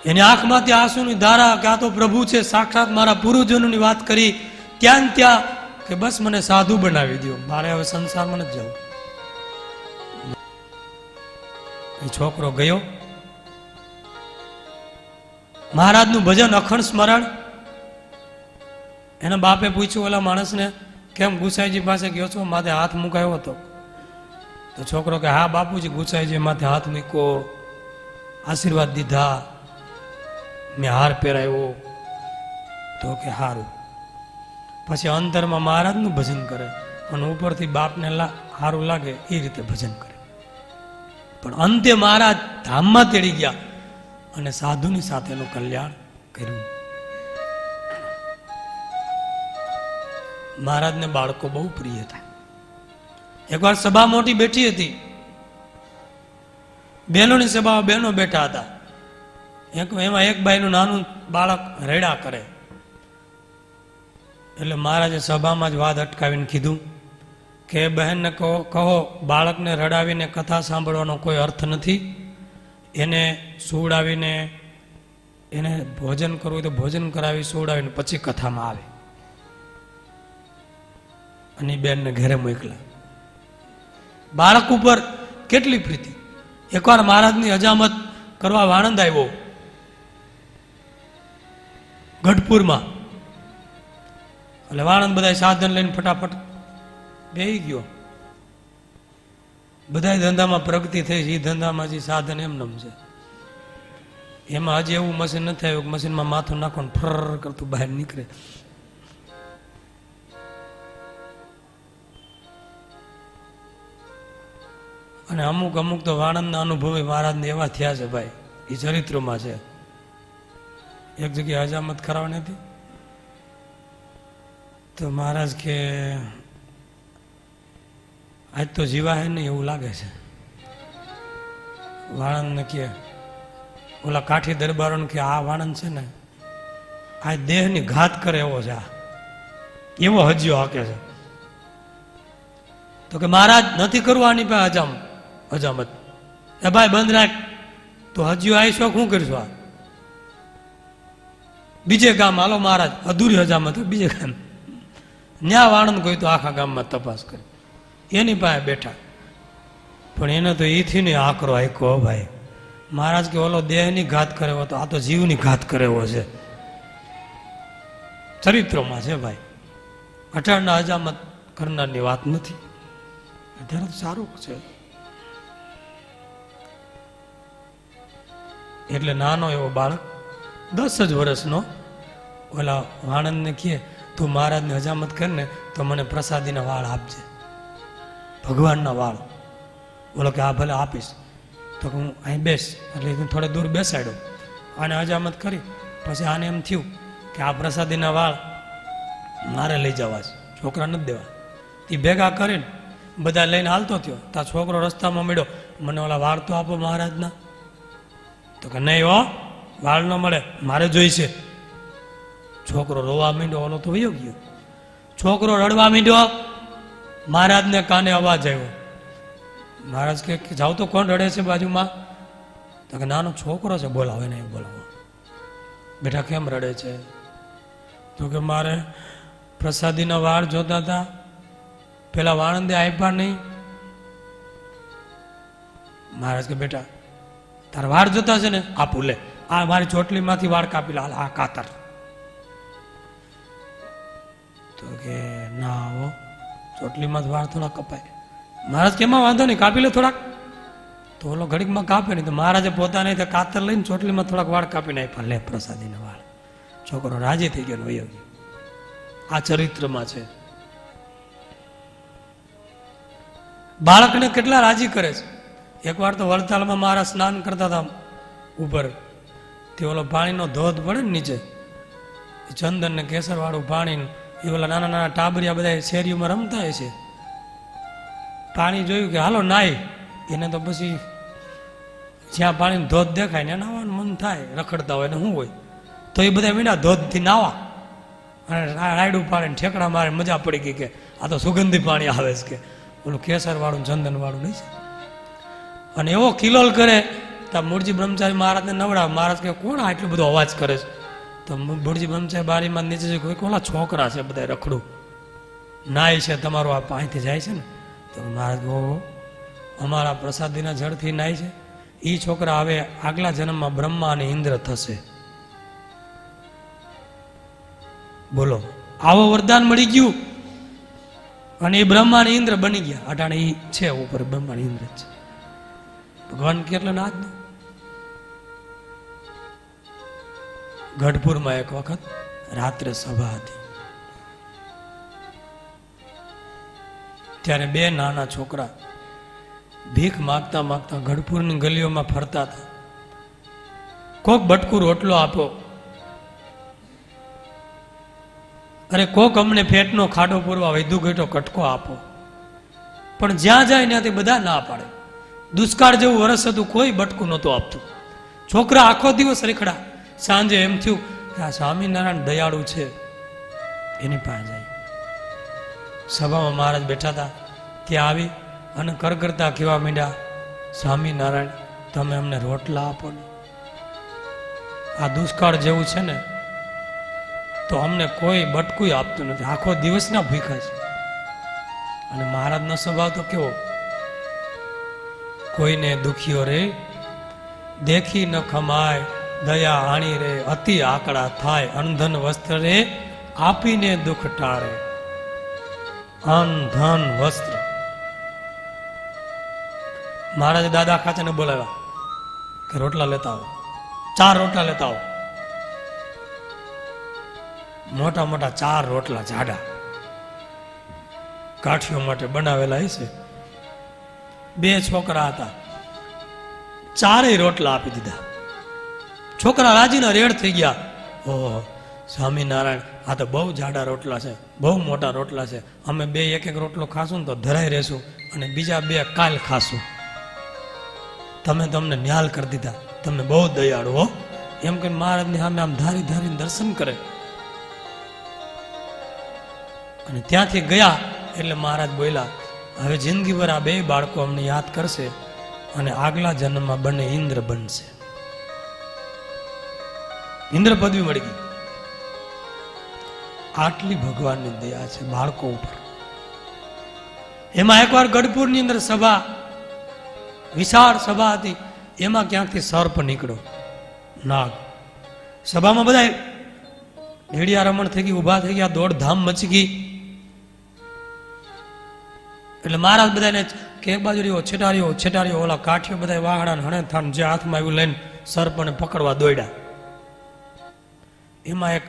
એની આંખમાંથી આંસુની ધારા કે આ તો પ્રભુ છે, સાક્ષાત મારા પૂર્વજોની વાત કરી. ત્યાં ત્યાં કે બસ મને સાધુ બનાવી દો, મારે હવે સંસારમાં નથી જવું. એ છોકરો ગયો. મહારાજનું ભજન, અખંડ સ્મરણ. એના બાપે પૂછ્યું ઓલા માણસને, કેમ ગુસાઈજી પાસે ગયો છો? માથે હાથ મુકાયો હતો. તો છોકરો કે હા બાપુજી, ગુસાઈજી માથે હાથ મૂક્યો, આશીર્વાદ દીધા, મેં હાર પહેરાવ્યો. તો કે હારું. પછી અંતરમાં મહારાજનું ભજન કરે, અને ઉપરથી બાપને સારું લાગે એ રીતે ભજન કરે. પણ અંતે મહારાજ ધામમાં તેડી ગયા અને સાધુની સાથેનું કલ્યાણ કર્યું. મહારાજને બાળકો બહુ પ્રિય હતા. એકવાર સભા મોટી બેઠી હતી, બહેનોની સભામાં બહેનો બેઠા હતા. એમાં એક બાઈનું નાનું બાળક રેડા કરે. એટલે મહારાજે સભામાં જ વાત અટકાવીને કીધું કે બહેનને કહો બાળકને રડાવીને કથા સાંભળવાનો કોઈ અર્થ નથી. એને સુવડાવીને એને ભોજન કરવું હોય તો ભોજન કરાવી, સુવડાવીને પછી કથામાં આવે. અને બેનને ઘરે મોકલા. બાળક ઉપર કેટલી પ્રીતિ. એકવાર મહારાજની હજામત કરવા વાણંદ આવ્યો, ગઢપુરમાં. એટલે વાણંદ બધા સાધન લઈને ફટાફટ બેહી ગયો. બધા ધંધામાં પ્રગતિ થઈ છે, એ ધંધામાં જે સાધન એમનેમ છે. એમાં હજી એવું મશીન નથી આવ્યું કે મશીનમાં માથું નાખો ને ફર કરતું બહાર નીકળે. અને અમુક અમુક તો વાણંદના અનુભવી મહારાજને એવા થયા છે ભાઈ, એ ચરિત્રોમાં છે. એક જગ્યાએ હજામત કરાવવાની હતી, તો મહારાજ કે આજ તો જીવાય નહીં એવું લાગે છે. વાણંદને કે ઓલા કાઠી દરબારોને કે આ વાણંદ છે ને આ દેહની ઘાત કરે એવો છે, આ એવો હજ્યો હાકે છે. તો કે મહારાજ નથી કરવાની પાસે હજામત. એ ભાઈ બંધ રાખ, તો હજ્યો આવીશો શું કરીશું? આ બીજે ગામ હાલો મહારાજ, અધૂરી હજામત બીજે ગામ. ન્યા વાણંદ કોઈ તો આખા ગામમાં તપાસ કરી, એની પાસે બેઠા. પણ એને તો એથી ને આકરો આયકો ભાઈ. મહારાજ કે ઓલો દેહની ઘાત કરેવો તો આ તો જીવની ઘાત કરેવો છે. ચરિત્રોમાં છે ભાઈ. અઢારના હજામત કરનારની વાત નથી. અત્યારે તો સારું છે. એટલે નાનો એવો બાળક 10 જ વર્ષનો ઓલા વાણંદને કહે તું મહારાજને હજામત કરીને તો મને પ્રસાદીના વાળ આપજે, ભગવાનના વાળ. બોલો કે હા ભલે આપીશ. તો હું અહીં બેસ, એટલે થોડે દૂર બેસાડ્યો. આને હજામત કરી પછી આને એમ થયું કે આ પ્રસાદીના વાળ મારે લઈ જવા છે, છોકરા નથી દેવા. એ ભેગા કરીને બધા લઈને હાલતો થયો. ત્યાં છોકરો રસ્તામાં મળ્યો, મને ઓલા વાળ તો આપો મહારાજના. તો કે નહીં હો, વાળ ન મળે, મારે જોઈશે. છોકરો રોવા માંડ્યો, ઓલો તો વયો ગયો. છોકરો રડવા માંડ્યો, મહારાજને કાને અવાજ આવ્યો. મહારાજ કે જાઓ તો કોણ રડે છે બાજુમાં? તો કે નાનો છોકરો છે, બોલાવે નહીં બોલાવો. બેટા કેમ રડે છે? તો કે મારે પ્રસાદીના વાળ જોતા હતા, પેલા વાણંદે આપ્યા નહીં. મહારાજ કે બેટા તારા વાળ જોતા છે ને, આપું લે, આ મારી ચોટલીમાંથી વાળ કાપી લે, આ કાતર. તો કે ના આવો, ચોટલીમાં વાળ થોડા કપાય. મહારાજ કેમાં વાંધો નહીં, કાપી લે થોડાક. તો ઓલો ઘડીકમાં કાપે નહીં. તો મહારાજે પોતાને કાતર લઈને ચોટલીમાં થોડાક વાળ કાપીને આપ્યા, લે પ્રસાદીના વાળ. છોકરો રાજી થઈ ગયો, વયો ગયો. આ ચરિત્રમાં છે. બાળકને કેટલા રાજી કરે છે. એકવાર તો વડતાલમાં મહારાજ સ્નાન કરતા હતા ઉપર, તે ઓલો પાણીનો ધોધ પડે ને નીચે, ચંદન ને કેસર વાળું પાણી, એ ઓલા નાના નાના ટાબરિયા બધા શેરીઓમાં રમતા હોય છે. પાણી જોયું કે હાલો નાય, એને તો પછી જ્યાં પાણીનો ધોધ દેખાય ને નાવાનું મન થાય, રખડતા હોય ને શું હોય. તો એ બધા મીના ધોધથી નાવા અને રાયડું પાડે ને ઠેકડા મારે, મજા પડી ગઈ કે આ તો સુગંધી પાણી આવે છે, કે ઓલું કેસર વાળું ચંદન વાળું નહીં છે. અને એવો કિલોલ કરે તો મૂળજી બ્રહ્મચારી મહારાજને નવડાવે. મહારાજ કે કોણ આટલો બધો અવાજ કરે છે? તો મૂળજી બ્રહ્મચારી બારીમાં નીચે છે, કોઈ ઓલા છોકરા છે બધા રખડું નાય છે, તમારું આ પાણીથી જાય છે ને. તો મહારાજ ઓહો, અમારા પ્રસાદીના જળથી નાય છે. એ છોકરા હવે આગલા જન્મમાં બ્રહ્મા અને ઇન્દ્ર થશે. બોલો, આવો વરદાન મળી ગયું. અને એ બ્રહ્મા અને ઇન્દ્ર બની ગયા. અટાણે એ છે ઉપર બ્રહ્મા અને ઇન્દ્ર છે. ભગવાન કેટલા નાદ. ગઢપુરમાં એક વખત રાત્રે સભા હતી. ત્યારે બે નાના છોકરા ભીખ માગતા માગતા ગઢપુરની ગલીઓમાં ફરતા હતા. કોક બટકું રોટલો આપો, અરે કોક અમને પેટનો ખાડો પૂરવા વૈધુ ઘેટો કટકો આપો. પણ જ્યાં જાય ત્યાંથી બધા ના પાડે. દુષ્કાળ જેવું વરસ હતું, કોઈ બટકું નહોતું આપતું. છોકરા આખો દિવસ રેખડા. સાંજે એમ થયું કે આ સ્વામિનારાયણ દયાળુ છે, એની પાસે જાય. સભામાં મહારાજ બેઠા હતા, ત્યાં આવી અને કરતા કહેવા માંડ્યા, સ્વામિનારાયણ તમે અમને રોટલા આપો ને, આ દુષ્કાળ જેવું છે ને તો અમને કોઈ બટકું આપતું નથી, આખો દિવસના ભૂખ્યા છે. અને મહારાજનો સ્વભાવ તો કેવો, કોઈને દુખ્યો રે દેખી ન ખમાય, દયા આણી રે અતિ આકડા થાય, અનધન વસ્ત્ર રે આપીને દુઃખ ટાળે. અન ધન વસ્ત્ર. મહારાજે દાદા ખાચાને બોલાવ્યા કે રોટલા લેતા આવો, 4 રોટલા લેતા આવો. મોટા મોટા 4 રોટલા જાડા કાઠીઓ માટે બનાવેલા છે. 2 છોકરા હતા, 4 રોટલા આપી દીધા. છોકરા રાજીના રેડ થઈ ગયા. ઓહો સ્વામિનારાયણ, આ તો બહુ જાડા રોટલા છે, બહુ મોટા રોટલા છે, અમે 2 એક રોટલો ખાશું ને તો ધરાઈ રહેશું અને બીજા 2 કાલ ખાશું. તમે તમને ન્યાલ કરી દીધા, તમે બહુ દયાળુ હો. એમ કે મહારાજની સામે આમ ધારી ધારીને દર્શન કરે. અને ત્યાંથી ગયા એટલે મહારાજ બોલ્યા, હવે જિંદગીભર આ 2 બાળકો અમને યાદ કરશે અને આગલા જન્મમાં બંને ઇન્દ્ર બનશે. ઇન્દ્ર પદવી મળી ગઈ. આટલી ભગવાનની દયા છે બાળકો ઉપર. એમાં એકવાર ગઢપુરની અંદર સભા, વિશાળ સભા હતી. એમાં ક્યાંકથી સર્પ નીકળ્યો, નાગ. સભામાં બધા ઢેડિયા રમણ થઈ ગઈ, ઉભા થઈ ગયા, દોડધામ મચી ગઈ. એટલે મહારાજ બધાને કે એક બાજુ રહ્યો છેટારીઓ ઓલા કાઠીઓ બધા વાહડા હણે થાન જે હાથમાં આવ્યું લઈને સર્પને પકડવા દોડ્યા. એમાં એક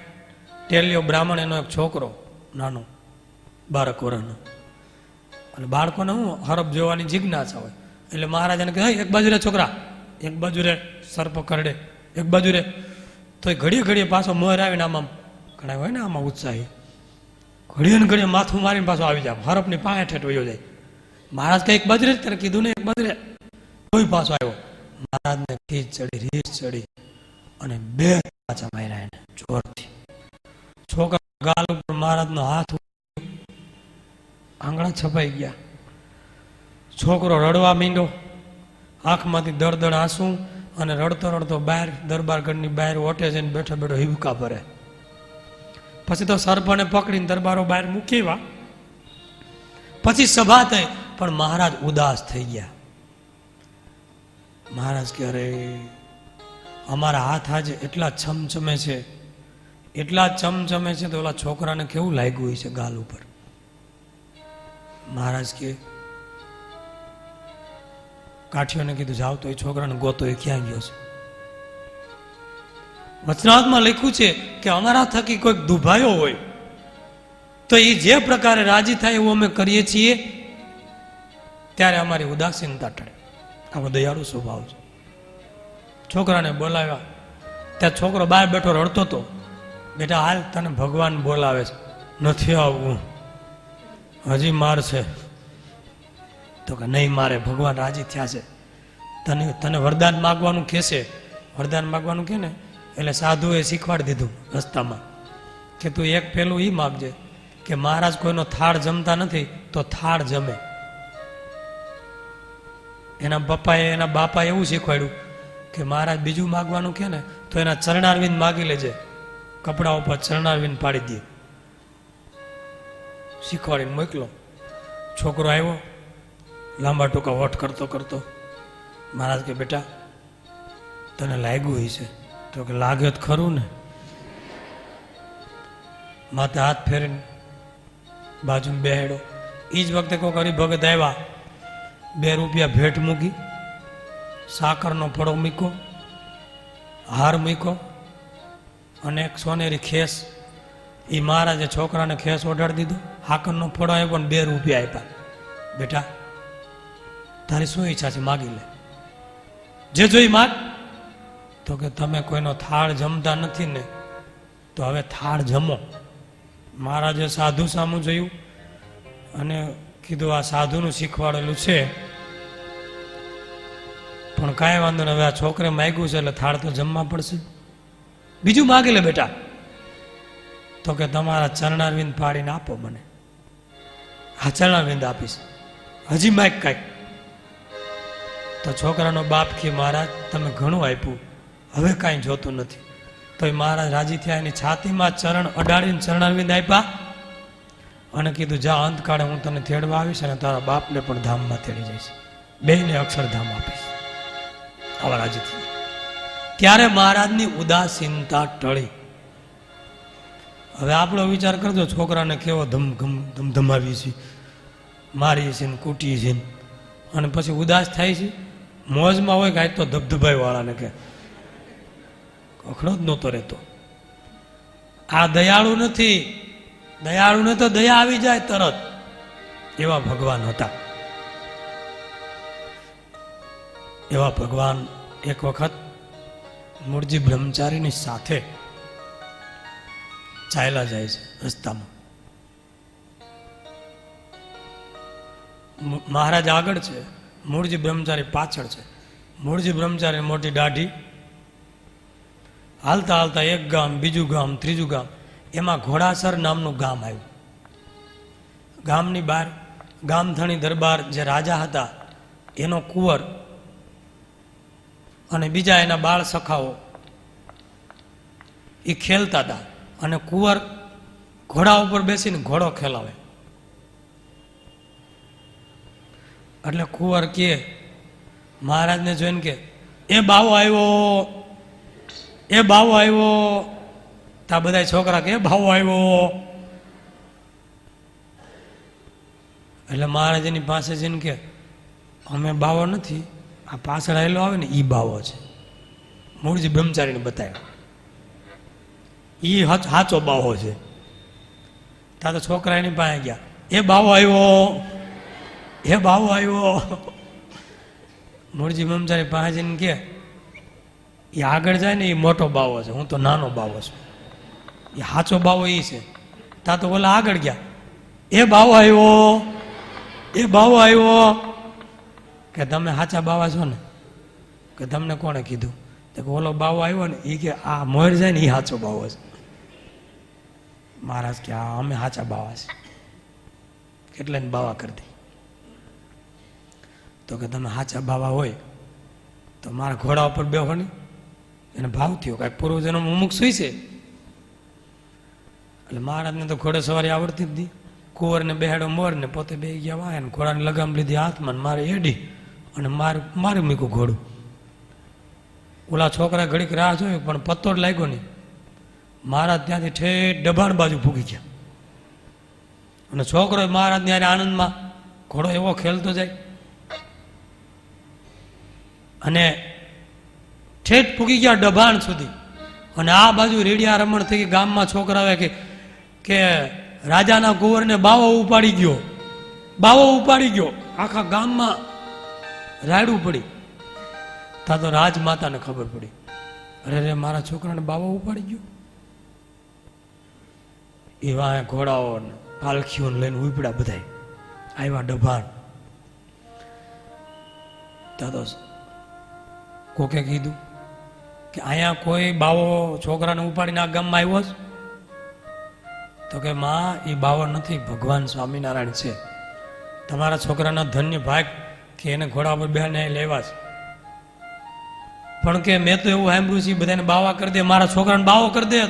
ટેલિયો બ્રાહ્મણ, એનો એક છોકરો નાનો 12 વર્ષનો. અને બાળકોને હું હરફ જોવાની જિજ્ઞાસા હોય એટલે મહારાજાને કહે, એક બાજુ રે છોકરા, એક બાજુ રે સર્પ કરડે. એક બાજુ રે તો એ ઘડીએ ઘડીએ પાછો મોર આવીને આમાં ઘણા હોય ને આમાં ઉત્સાહી ઘડીએ ને ઘડીએ માથું મારીને પાછો આવી જાય, હરફની પાસે ઠેઠ વયો જાય. મહારાજ કઈ એક બાજુ રે ત્યારે કીધું ને એક બાજુ રે કોઈ પાછો આવ્યો. મહારાજને ખીચ ચડી, રીસ ચડી અને બે પાછા માર્યા એને જોરથી. છોકરા ગાલ ઉપર મહારાજનો હાથ આંગળા છપાઈ ગયા. છોકરો રડવા માંડ્યો, આંખમાંથી દળ દળ આંસુ, અને રડતો રડતો બહાર દરબારગઢની બહાર ઓટે જઈને બેઠો બેઠો હિબકા ભરે. પછી તો સરપણે પકડીને દરબારો બહાર મૂકી. પછી સભા થઈ, પણ મહારાજ ઉદાસ થઈ ગયા. મહારાજ કે અરે અમારા હાથ આજે એટલા છમછમે છે, એટલા ચમચમે છે, તો ઓલા છોકરાને કેવું લાગ્યું હોય છે ગાલ ઉપર. મહારાજ કે કાઠીઓને કીધું જાઓ તો એ છોકરાને ગોતો, એ ક્યાં ગયો છે. વચનાવતમાં લખ્યું છે કે અમારા થકી કોઈક દુભાયો હોય તો એ જે પ્રકારે રાજી થાય એવું અમે કરીએ છીએ, ત્યારે અમારી ઉદાસીનતા ટળે. આવો દયાળુ સ્વભાવ છે. છોકરાને બોલાવ્યા, ત્યાં છોકરો બહાર બેઠો રડતો હતો. બેટા હાલ, તને ભગવાન બોલાવે છે. નથી આવવું, હજી મારશે. તો કે નહીં મારે, ભગવાન રાજી થયા છે. તને વરદાન માગવાનું કહેશે. વરદાન માગવાનું કે ને એટલે સાધુએ શીખવાડી દીધું રસ્તામાં કે તું એક પેલું એ માગજે કે મહારાજ કોઈનો થાળ જમતા નથી તો થાળ જમે. એના પપ્પાએ એના બાપાએ એવું શીખવાડ્યું કે મહારાજ બીજું માગવાનું કે ને તો એના ચરણારવિંદ માગી લેજે, કપડા ઉપર ચરણારવિંદ પાડી દે. શીખવાડીને મોકલો. છોકરો આવ્યો, લાંબા ટૂંકા વોટ કરતો કરતો. મહારાજ કે બેટા તને લાગ્યું હોય છે? તો કે લાગે તો ખરું ને. માથે હાથ ફેરીને બાજુમાં બેહેડો. એ જ વખતે કોઈ હરિભગત આવ્યા, 2 રૂપિયા ભેટ મૂકી, સાકરનો ફળો મૂક્યો, હાર મૂક્યો અને એક સોનેરી ખેસ. એ મહારાજે છોકરાને ખેસ ઓઢાડી દીધો. હાકરનો ફળો આવ્યો પણ 2 રૂપિયા આપ્યા. બેટા તારી શું ઈચ્છા છે માગી લે, જે જોઈ માગ. તો કે તમે કોઈનો થાળ જમતા નથી ને, તો હવે થાળ જમો. મહારાજે સાધુ સામું જોયું અને કીધું આ સાધુનું શીખવાડેલું છે, પણ કાંઈ વાંધો નહીં, હવે આ છોકરે માગ્યું છે એટલે થાળ તો જમવા પડશે. બીજું માગી લે બેટા. તો કે તમારા ચરણારવિંદ પાડીને આપો મને. હા ચરણારવિંદ આપીશ, હજી માગ કાંઈક. તો છોકરાનો બાપ કે મહારાજ તમે ઘણું આપ્યું, હવે કાંઈ જોતું નથી. તો એ મહારાજ રાજી થયા, એની છાતીમાં ચરણ અડાડીને ચરણારવિંદ આપ્યા અને કીધું જા અંતકાળે હું તને તેડવા આવીશ અને તારા બાપને પણ ધામમાં તેડી જઈશ, બેયને અક્ષરધામ આપીશ. આવા રાજી થઈ. ત્યારે મહારાજની ઉદાસીનતા ટળી. હવે આપણો વિચાર કરજો, છોકરાને કેવો ધમધમાવી છે, મારી છે ને કૂટી છે અને પછી ઉદાસ થાય છે. મોજમાં હોય કે આજ તો ધબધબાઈ વાળાને કે અખડો જ નહોતો રહેતો. આ દયાળુ નથી. દયાળુને તો દયા આવી જાય તરત. એવા ભગવાન હતા. એવા ભગવાન એક વખત મૂળજી બ્રહ્મચારીની સાથે ચાલ્યા જાય છે રસ્તામાં. મહારાજ આગળ છે, મૂળજી બ્રહ્મચારી પાછળ છે. મૂળજી બ્રહ્મચારી મોટી દાઢી. હાલતા હાલતા એક ગામ, બીજું ગામ, ત્રીજું ગામ. એમાં ઘોડાસર નામનું ગામ આવ્યું. ગામની બહાર ગામધણી દરબાર જે રાજા હતા એનો કુંવર અને બીજા એના બાળ સખાઓ એ ખેલતા હતા. અને કુંવર ઘોડા ઉપર બેસીને ઘોડો ખેલાવે. એટલે કુંવર કે મહારાજને જોઈને કે એ બાવો આવ્યો, એ બાવો આવ્યો. તા બધા છોકરા કે બાવો આવ્યો. એટલે મહારાજ એની પાસે જઈને કે અમે બાવો નથી, આ પાછળ આવેલો આવે ને એ બાવો છે. મૂળજી બ્રહ્મચારીને બતાવ્યો એ સાચો બાવો છે. ત્યાં તો છોકરા એની પાસે ગયા, એ બાવો આવ્યો, એ બાવો આવ્યો. મૂળજી બ્રહ્મચારી પાસે જઈને કે એ આગળ જાય ને એ મોટો બાવો છે, હું તો નાનો બાવો છું. એ સાચો બાવો એ છે. તા તો ઓલા આગળ ગયા, એ બાવો આવ્યો કે તમે સાચા બાવા છો ને? કે તમને કોણે કીધું? તો કે ઓલો બાવો આવ્યો ને એ કે આ મોર જાય ને એ સાચો બાવો છે. મહારાજ કે હા અમે સાચા બાવા છે, કેટલાને બાવા કરી દે. તો કે તમે સાચા બાવા હોય તો મારા ઘોડા ઉપર બેહો ને. એને ભાવ થયો કાંઈક પૂર્વજનો અમુક સુઈ છે. એટલે મહારાજને તો ઘોડે સવારી આવડતી જ હતી. કુંવરને બેહાડો મોર ને પોતે બે ગયા વાય ને ઘોડાને લગામ લીધી હાથમાં ને મારે એડી અને મારી મૂક્યું ઘોડું. ઓલા છોકરા ઘડીક રાહ જોઈ પણ પત્તો જ લાગ્યો નહીં. મહારાજ ત્યાંથી ઠેઠ ડભાણ બાજુ ભૂગી ગયા. અને છોકરો મહારાજ ત્યારે આનંદમાં ઘોડો એવો ખેલતો જાય અને ઠેઠ પૂગી ગયા ડભાણ સુધી. અને આ બાજુ રેડિયા રમણ થઈ ગઈ. ગામમાં છોકરા આવે કે રાજાના કુંવરને બાવો ઉપાડી ગયો. આખા ગામમાં રાયડું પડી. તા તો રાજમાતાને ખબર પડી, અરે મારા છોકરાને બાવો ઉપાડી ગયો. એવા ઘોડાઓ પાલખીઓ લઈને ઉપડ્યા બધા આવ્યા ડભાણ. ત્યાં તો કોકે કીધું કે અહીંયા કોઈ બાવો છોકરાને ઉપાડીને આ ગામમાં આવ્યો છે? તો કે માં એ બાવો નથી, ભગવાન સ્વામિનારાયણ છે. તમારા છોકરાના ધન્ય ભાગ કે એને ઘોડા પર બેહાને લેવા છે. પણ કે મેં તો એવું સાંભળ્યું છે બધાને બાવા કરી દે, મારા છોકરાને બાવો કરી દે.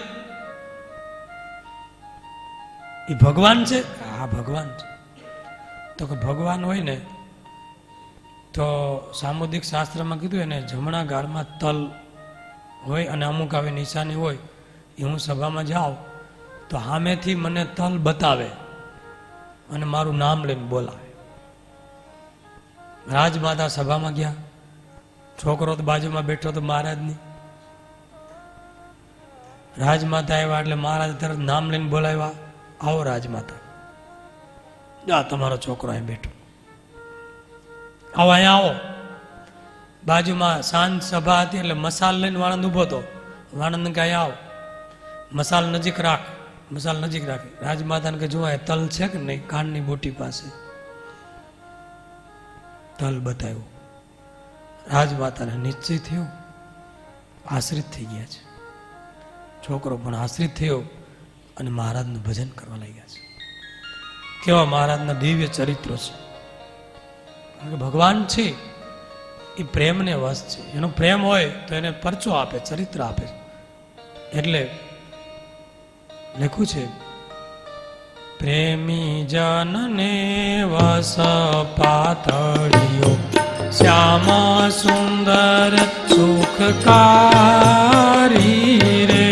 એ ભગવાન છે? હા ભગવાન છે. તો કે ભગવાન હોય ને તો સામુદ્રિક શાસ્ત્રમાં કીધું એને જમણા ગાળમાં તલ હોય અને અમુક આવી નિશાની હોય. એ હું સભામાં જાઉં તો સામેથી મને તલ બતાવે અને મારું નામ લઈને બોલાવે. રાજમાતા સભામાં ગયા, છોકરો તો બાજુમાં બેઠો તો મહારાજની. રાજમાતા આવ્યા એટલે મહારાજ તરત નામ લઈને બોલાવ્યા, આવો રાજમાતા, જા તમારો છોકરો અહીં બેઠો, આવો અહીંયા આવો. બાજુમાં સાંજ સભા હતી એટલે મસાલ લઈને વાણંદ ઊભો હતો. વાણંદ કે અહીંયા આવો, મસાલ નજીક રાખ. રાજમાતાને કે જોવા તલ છે કે નહીં? કાનની બોટી પાસે તલ બતાવ્યું. રાજમાતાને નિશ્ચય થયો આશ્રિત થઈ ગયા છે. છોકરો પણ આશ્રિત થયો અને મહારાજનું ભજન કરવા લાગ્યા છે. કેવા મહારાજના દિવ્ય ચરિત્રો છે. કારણ કે ભગવાન છે એ પ્રેમને વશ છે. એનો પ્રેમ હોય તો એને પરચો આપે, ચરિત્ર આપે. એટલે લખ્યું છે, પ્રેમી જનને વસ પાતળિયો, શ્યામ સુંદર સુખકારી રે.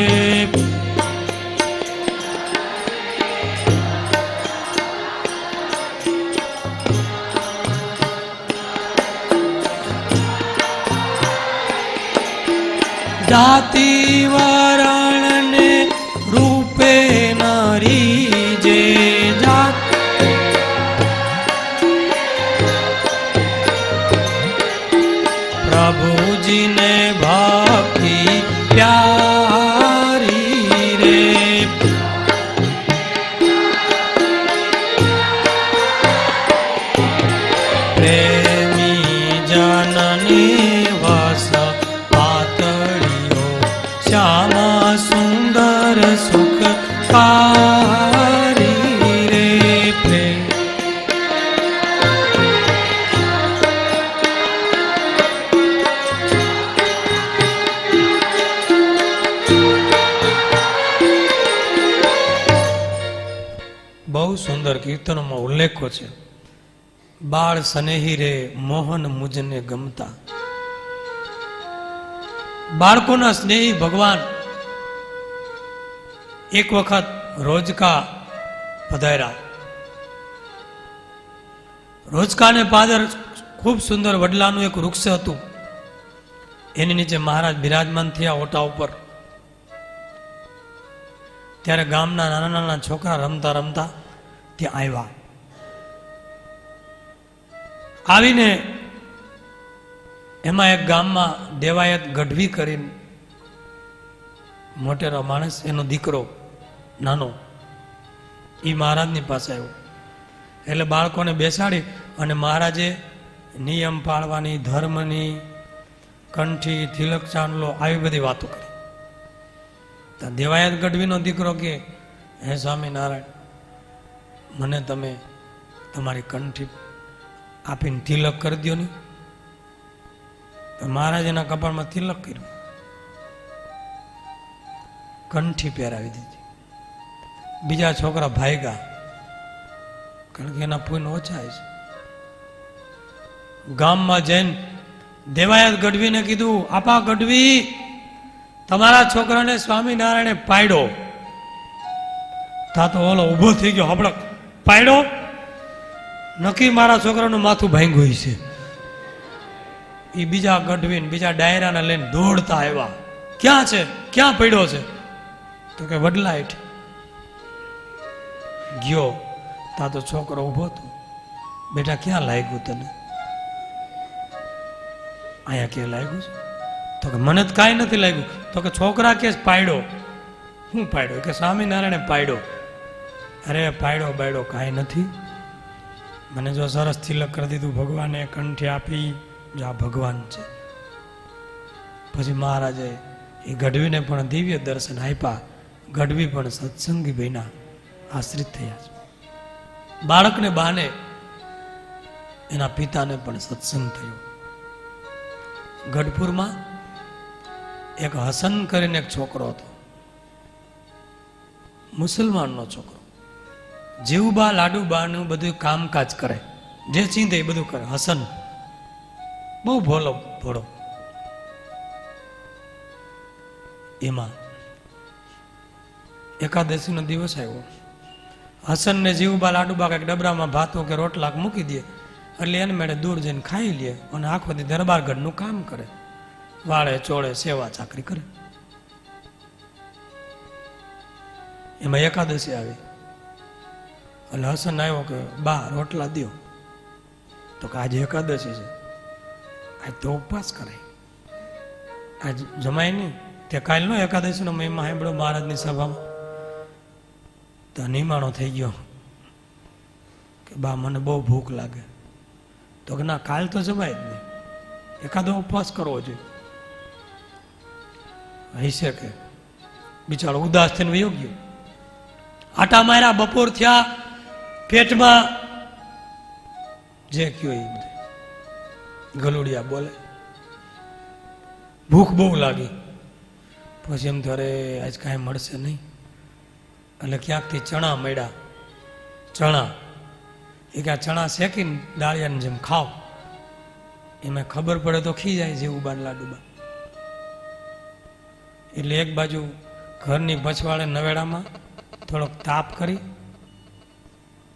જાતિ વરણ ને રૂપે નરી જે જાત, પ્રભુજીને ભક્તિ પ્યારી રે. પ્રેમી જનની વસ શ્યામ સુંદર સુખકારી રે. બહુ સુંદર કીર્તનોમાં ઉલ્લેખો છે, બાળ સ્નેહી રે મોહન મુજને ગમતા. બાળકોના સ્નેહી ભગવાન એક વખત રોજકા પધાર્યા. રોજકાને પાદર ખૂબ સુંદર વડલાનું એક વૃક્ષ હતું. એની નીચે મહારાજ બિરાજમાન થયા ઓટા ઉપર. ત્યારે ગામના નાના નાના છોકરા રમતા રમતા ત્યાં આવ્યા. આવીને એમાં એક ગામમાં દેવાયત ગઢવી કરીને મોટેરો માણસ એનો દીકરો નાનો એ મહારાજની પાસે આવ્યો. એટલે બાળકોને બેસાડી અને મહારાજે નિયમ પાળવાની, ધર્મની, કંઠી, તિલક ચાંદલો આવી બધી વાતો કરી. તો દેવાયત ગઢવીનો દીકરો કે હે સ્વામિનારાયણ, મને તમે તમારી કંઠી આપીને તિલક કરી દો ને. તો મહારાજ એના કપાળમાં તિલક કર્યું, કંઠી પહેરાવી દીધી. બીજા છોકરા ભાગ્યા, કારણ કે એના પૂન ઓછા છે. ગામમાં જઈને દેવાયત ગઢવીને કીધું, આપા ગઢવી, તમારા છોકરાને સ્વામિનારાયણે પાડ્યો. તા તો ઓલો ઊભો થઈ ગયો, હબળક, પાડ્યો? નક્કી મારા છોકરાનું માથું ભાંગ્યું છે. એ બીજા ગઢવીને બીજા ડાયરાને લઈને દોડતા આવ્યા. ક્યાં છે? ક્યાં પડ્યો છે? તો કે વડલા હેઠ. ગયો તા તો છોકરો ઊભો હતો. બેટા ક્યાં લાગ્યું તને? અહીંયા ક્યાં લાગ્યું છે? તો કે મને તો કાંઈ નથી લાગ્યું. તો કે છોકરા કે પાડ્યો. શું પાડ્યો? કે સ્વામિનારાયણે પાડ્યો. અરે પાડ્યો બાયડો કાંઈ નથી, મને જો સરસ તિલક કરી દીધું, ભગવાને કંઠી આપી, જો આ ભગવાન છે. પછી મહારાજે એ ગઢવીને પણ દિવ્ય દર્શન આપ્યા. ગઢવી પણ સત્સંગી બન્યા, આશ્રિત થયા છે. બાળકને બાને એના પિતાને પણ સત્સંગ થયો. ગઢપુરમાં એક હસન કરીને એક છોકરો હતો, મુસલમાનનો છોકરો. જીવબા લાડુબાનું બધું કામકાજ કરે, જે ચીંધે એ બધું કરે. હસન બહુ ભોળો ભોળો. એમાં એકાદશીનો દિવસ આવ્યો. હસનને જીવબા લાડુબા કંઈક ડબરામાં ભાતો કે રોટલા મૂકી દે, એટલે એને મેળે દૂર જઈને ખાઈ લે અને આખો દી દરબારગઢનું કામ કરે, વાળે ચોળે સેવા ચાકરી કરે. એમાં એકાદશી આવી એટલે હસન આવ્યો કે બા રોટલા દો. તો કે આજે એકાદશી છે, આજ તો ઉપવાસ કરાય, આજ જમાય નહીં. તે કાલનો એકાદશીનો મહિમા સાંભળ્યો મહારાજની સભામાં. તો નિમાણો થઈ ગયો કે બા મને બહુ ભૂખ લાગે. તો કે ના, કાલ તો જમાય જ નહીં, એકાદો ઉપવાસ કરવો જોઈએ. હૈશે કે બિચારો ઉદાસ થઈને વયો ગયો. આટા માર્યા, બપોર થયા, પેટમાં જે કયો એ બધું ગલુડિયા બોલે. ભૂખ બહુ લાગી. પછી એમ તો અરે આજ કાંઈ મળશે નહીં, એટલે ક્યાંકથી ચણા મળ્યા. ચણા એ કે આ ચણા શેકીને દાળિયાની જેમ ખાવ, એમાં ખબર પડે તો ખી જાય જીવબા લાડુબા. એટલે એક બાજુ ઘરની પછવાડે નવેડામાં થોડોક તાપ કરી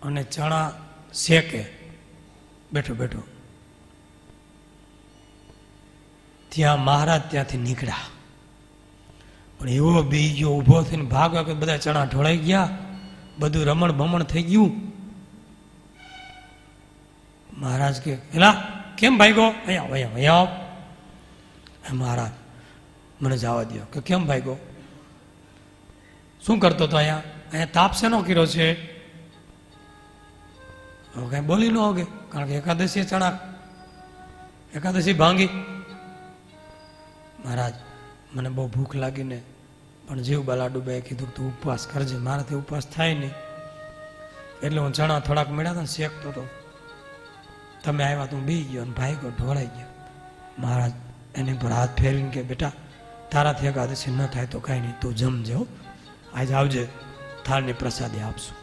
અને ચણા શેકે બેઠો બેઠો. ત્યાં મહારાજ ત્યાંથી નીકળ્યા, પણ એવો બી ગયો, ઊભો થઈને ભાગવા કે બધા ચણા ઢોળાઈ ગયા, બધું રમણ ભમણ થઈ ગયું. મહારાજ કે એલા કેમ ભાગ્યો? અહીંયા અહીંયા અહીંયા આવ. મહારાજ મને જવા દો. કે કેમ ભાગ્યો? શું કરતો હતો અહીંયા? અહીંયા તાપ શેનો કર્યો છે? હવે કઈ બોલી ન હોગે, કારણ કે એકાદશી ચણા, એકાદશી ભાંગી. મહારાજ મને બહુ ભૂખ લાગીને, પણ જીવબા લાડુબાએ કીધું તું ઉપવાસ કરજે, મારાથી ઉપવાસ થાય નહીં, એટલે હું ચણા થોડાક મળ્યા હતા શેકતો હતો, તમે આવ્યા તો હું બી ગયો અને ભાઈ ગયો, ઢોળાઈ ગયો. મહારાજ એની પર હાથ ફેરવીને કે બેટા તારાથી એકાદશી ન થાય તો કાંઈ નહીં, તું જમજે હો, આજે આવજે, થાળની પ્રસાદી આપશું.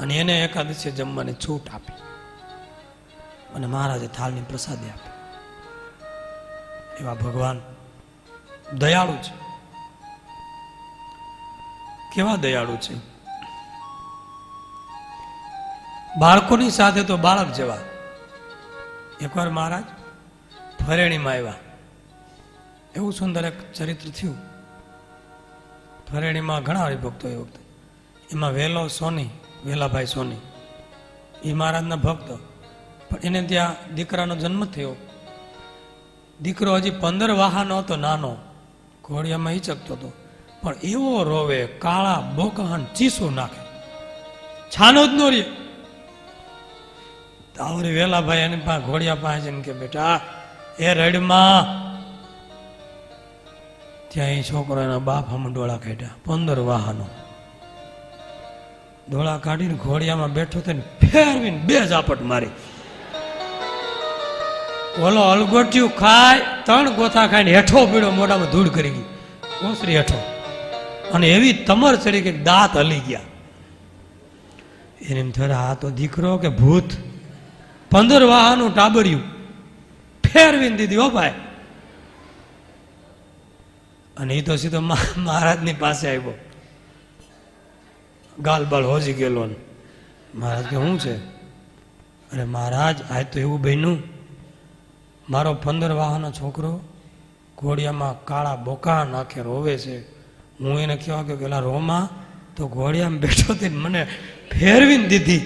અને એને એકાદશી જમવાની છૂટ આપી અને મહારાજે થાળની પ્રસાદી આપી. એવા ભગવાન દયાળુ છે. કેવા દયાળુ છે! બાળકોની સાથે તો બાળક જેવા. એકવાર મહારાજ ફરેણીમાં આવ્યા, એવું સુંદર એક ચરિત્ર થયું. ફરેણીમાં ઘણા હરિભક્તો એ વખતે, એમાં વેલો સોની, વેલાભાઈ સોની, એ મહારાજના ભક્ત. પણ એને ત્યાં દીકરાનો જન્મ થયો. દીકરો હજી 15 વાહાનો હતો, નાનો, ઘોડિયામાં હિચકતો હતો, પણ એવો રોવે, કાળા બોકાન ચીસો નાખે, છાનો જ નો રે. આવરી વેલાભાઈ એની પાસે ઘોડિયા પાસે જઈને કે બેટા એ રડમાં. ત્યાં એ છોકરો એના બાપ આમ ડોળા કાઢ્યા, 15 વાહનો ડોળા કાઢીને ઘોડિયામાં બેઠો થઈને ફેરવીને 2 ઝાપટ મારી. ઓલો અલગોટિયું ખાય, 3 ગોથા ખાઈને હેઠો પીડ્યો, મોઢામાં ધૂળ કરી ગઈ ઓસરી હેઠો, અને એવી તમર ચડી કે દાંત હલી ગયા. એને એમ થયું આ તો દીકરો કે ભૂત. 15 વાહનું ટાબર્યું ફેરવીને દીધી હો ભાઈ. અને એ તો સીધો મહારાજની પાસે આવ્યો, ગાલ બાલ હોજી ગયેલો. મહારાજ કે શું છે? અરે મહારાજ આજ તો એવું બન્યું, મારો 15 વાહનો છોકરો ઘોડિયામાં કાળા બોકા નાખે રોવે છે. હું એને કહેવા કે પેલા રોમાં તો ઘોડિયામાં બેઠો હતી મને ફેરવીને દીધી,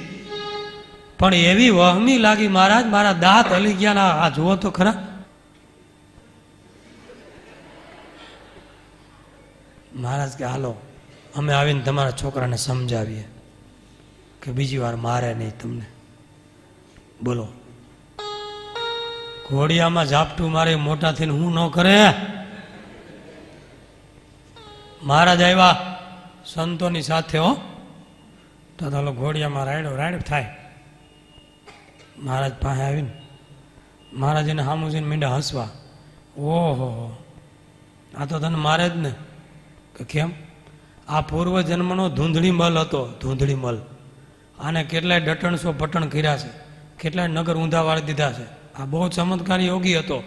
પણ એવી વહમી લાગી મહારાજ, મારા દાંત હલી ગયા ના. આ જુઓ તો ખરા. મહારાજ કે હાલો અમે આવીને તમારા છોકરાને સમજાવીએ કે બીજી વાર મારે નહીં તમને. બોલો, ઘોડિયામાં ઝાપટું મારે મોટા થઈને હું ન કરે. મહારાજ આવ્યા સંતોની સાથે હો, તો ચાલો ઘોડિયામાં રાયડો થાય. મહારાજ પાસે આવીને મહારાજ એને સામું જઈને મીંડા હસવા. ઓહો, આ તો તને મારે જ ને. કે કેમ? આ પૂર્વ જન્મનો ધૂંધળી મલ હતો, ધૂંધળી મલ. આને કેટલાય ડટણસો પટણ કર્યા છે, કેટલાય નગર ઊંધા વાળી દીધા છે. આ બહુ ચમત્કારી યોગી હતો.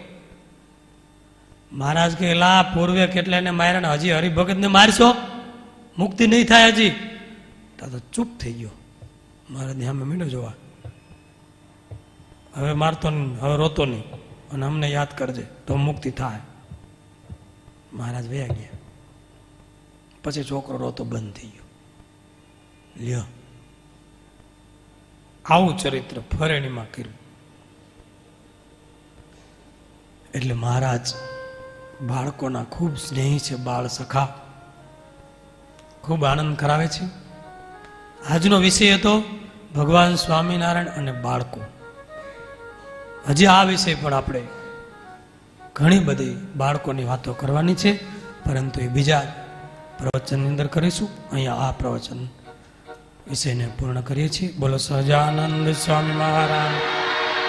મહારાજ કે એલા પૂર્વે કેટલાયને માર્યા ને હજી હરિભગતને મારશો, મુક્તિ નહીં થાય હજી. તો ચૂપ થઈ ગયો. મહારાજને સામે મીંડો જોવા, હવે મારતો નહીં, હવે રોતો નહીં, અને અમને યાદ કરજે તો મુક્તિ થાય. મહારાજ વયા ગયા. પછી છોકરો રોતો બંધ થઈ ગયો. લ્યો, આવું ચરિત્ર ફરેણીમાં કર્યું. એટલે મહારાજ બાળકોના ખૂબ સ્નેહી છે, બાળ સખા, ખૂબ આનંદ કરાવે છે. આજનો વિષય હતો ભગવાન સ્વામિનારાયણ અને બાળકો. હજી આ વિષય પણ આપણે ઘણી બધી બાળકોની વાતો કરવાની છે, પરંતુ એ બીજા પ્રવચનની અંદર કરીશું. અહીંયા આ પ્રવચન વિષયને પૂર્ણ કરીએ છીએ. બોલો સહજાનંદ સ્વામી મહારાજ.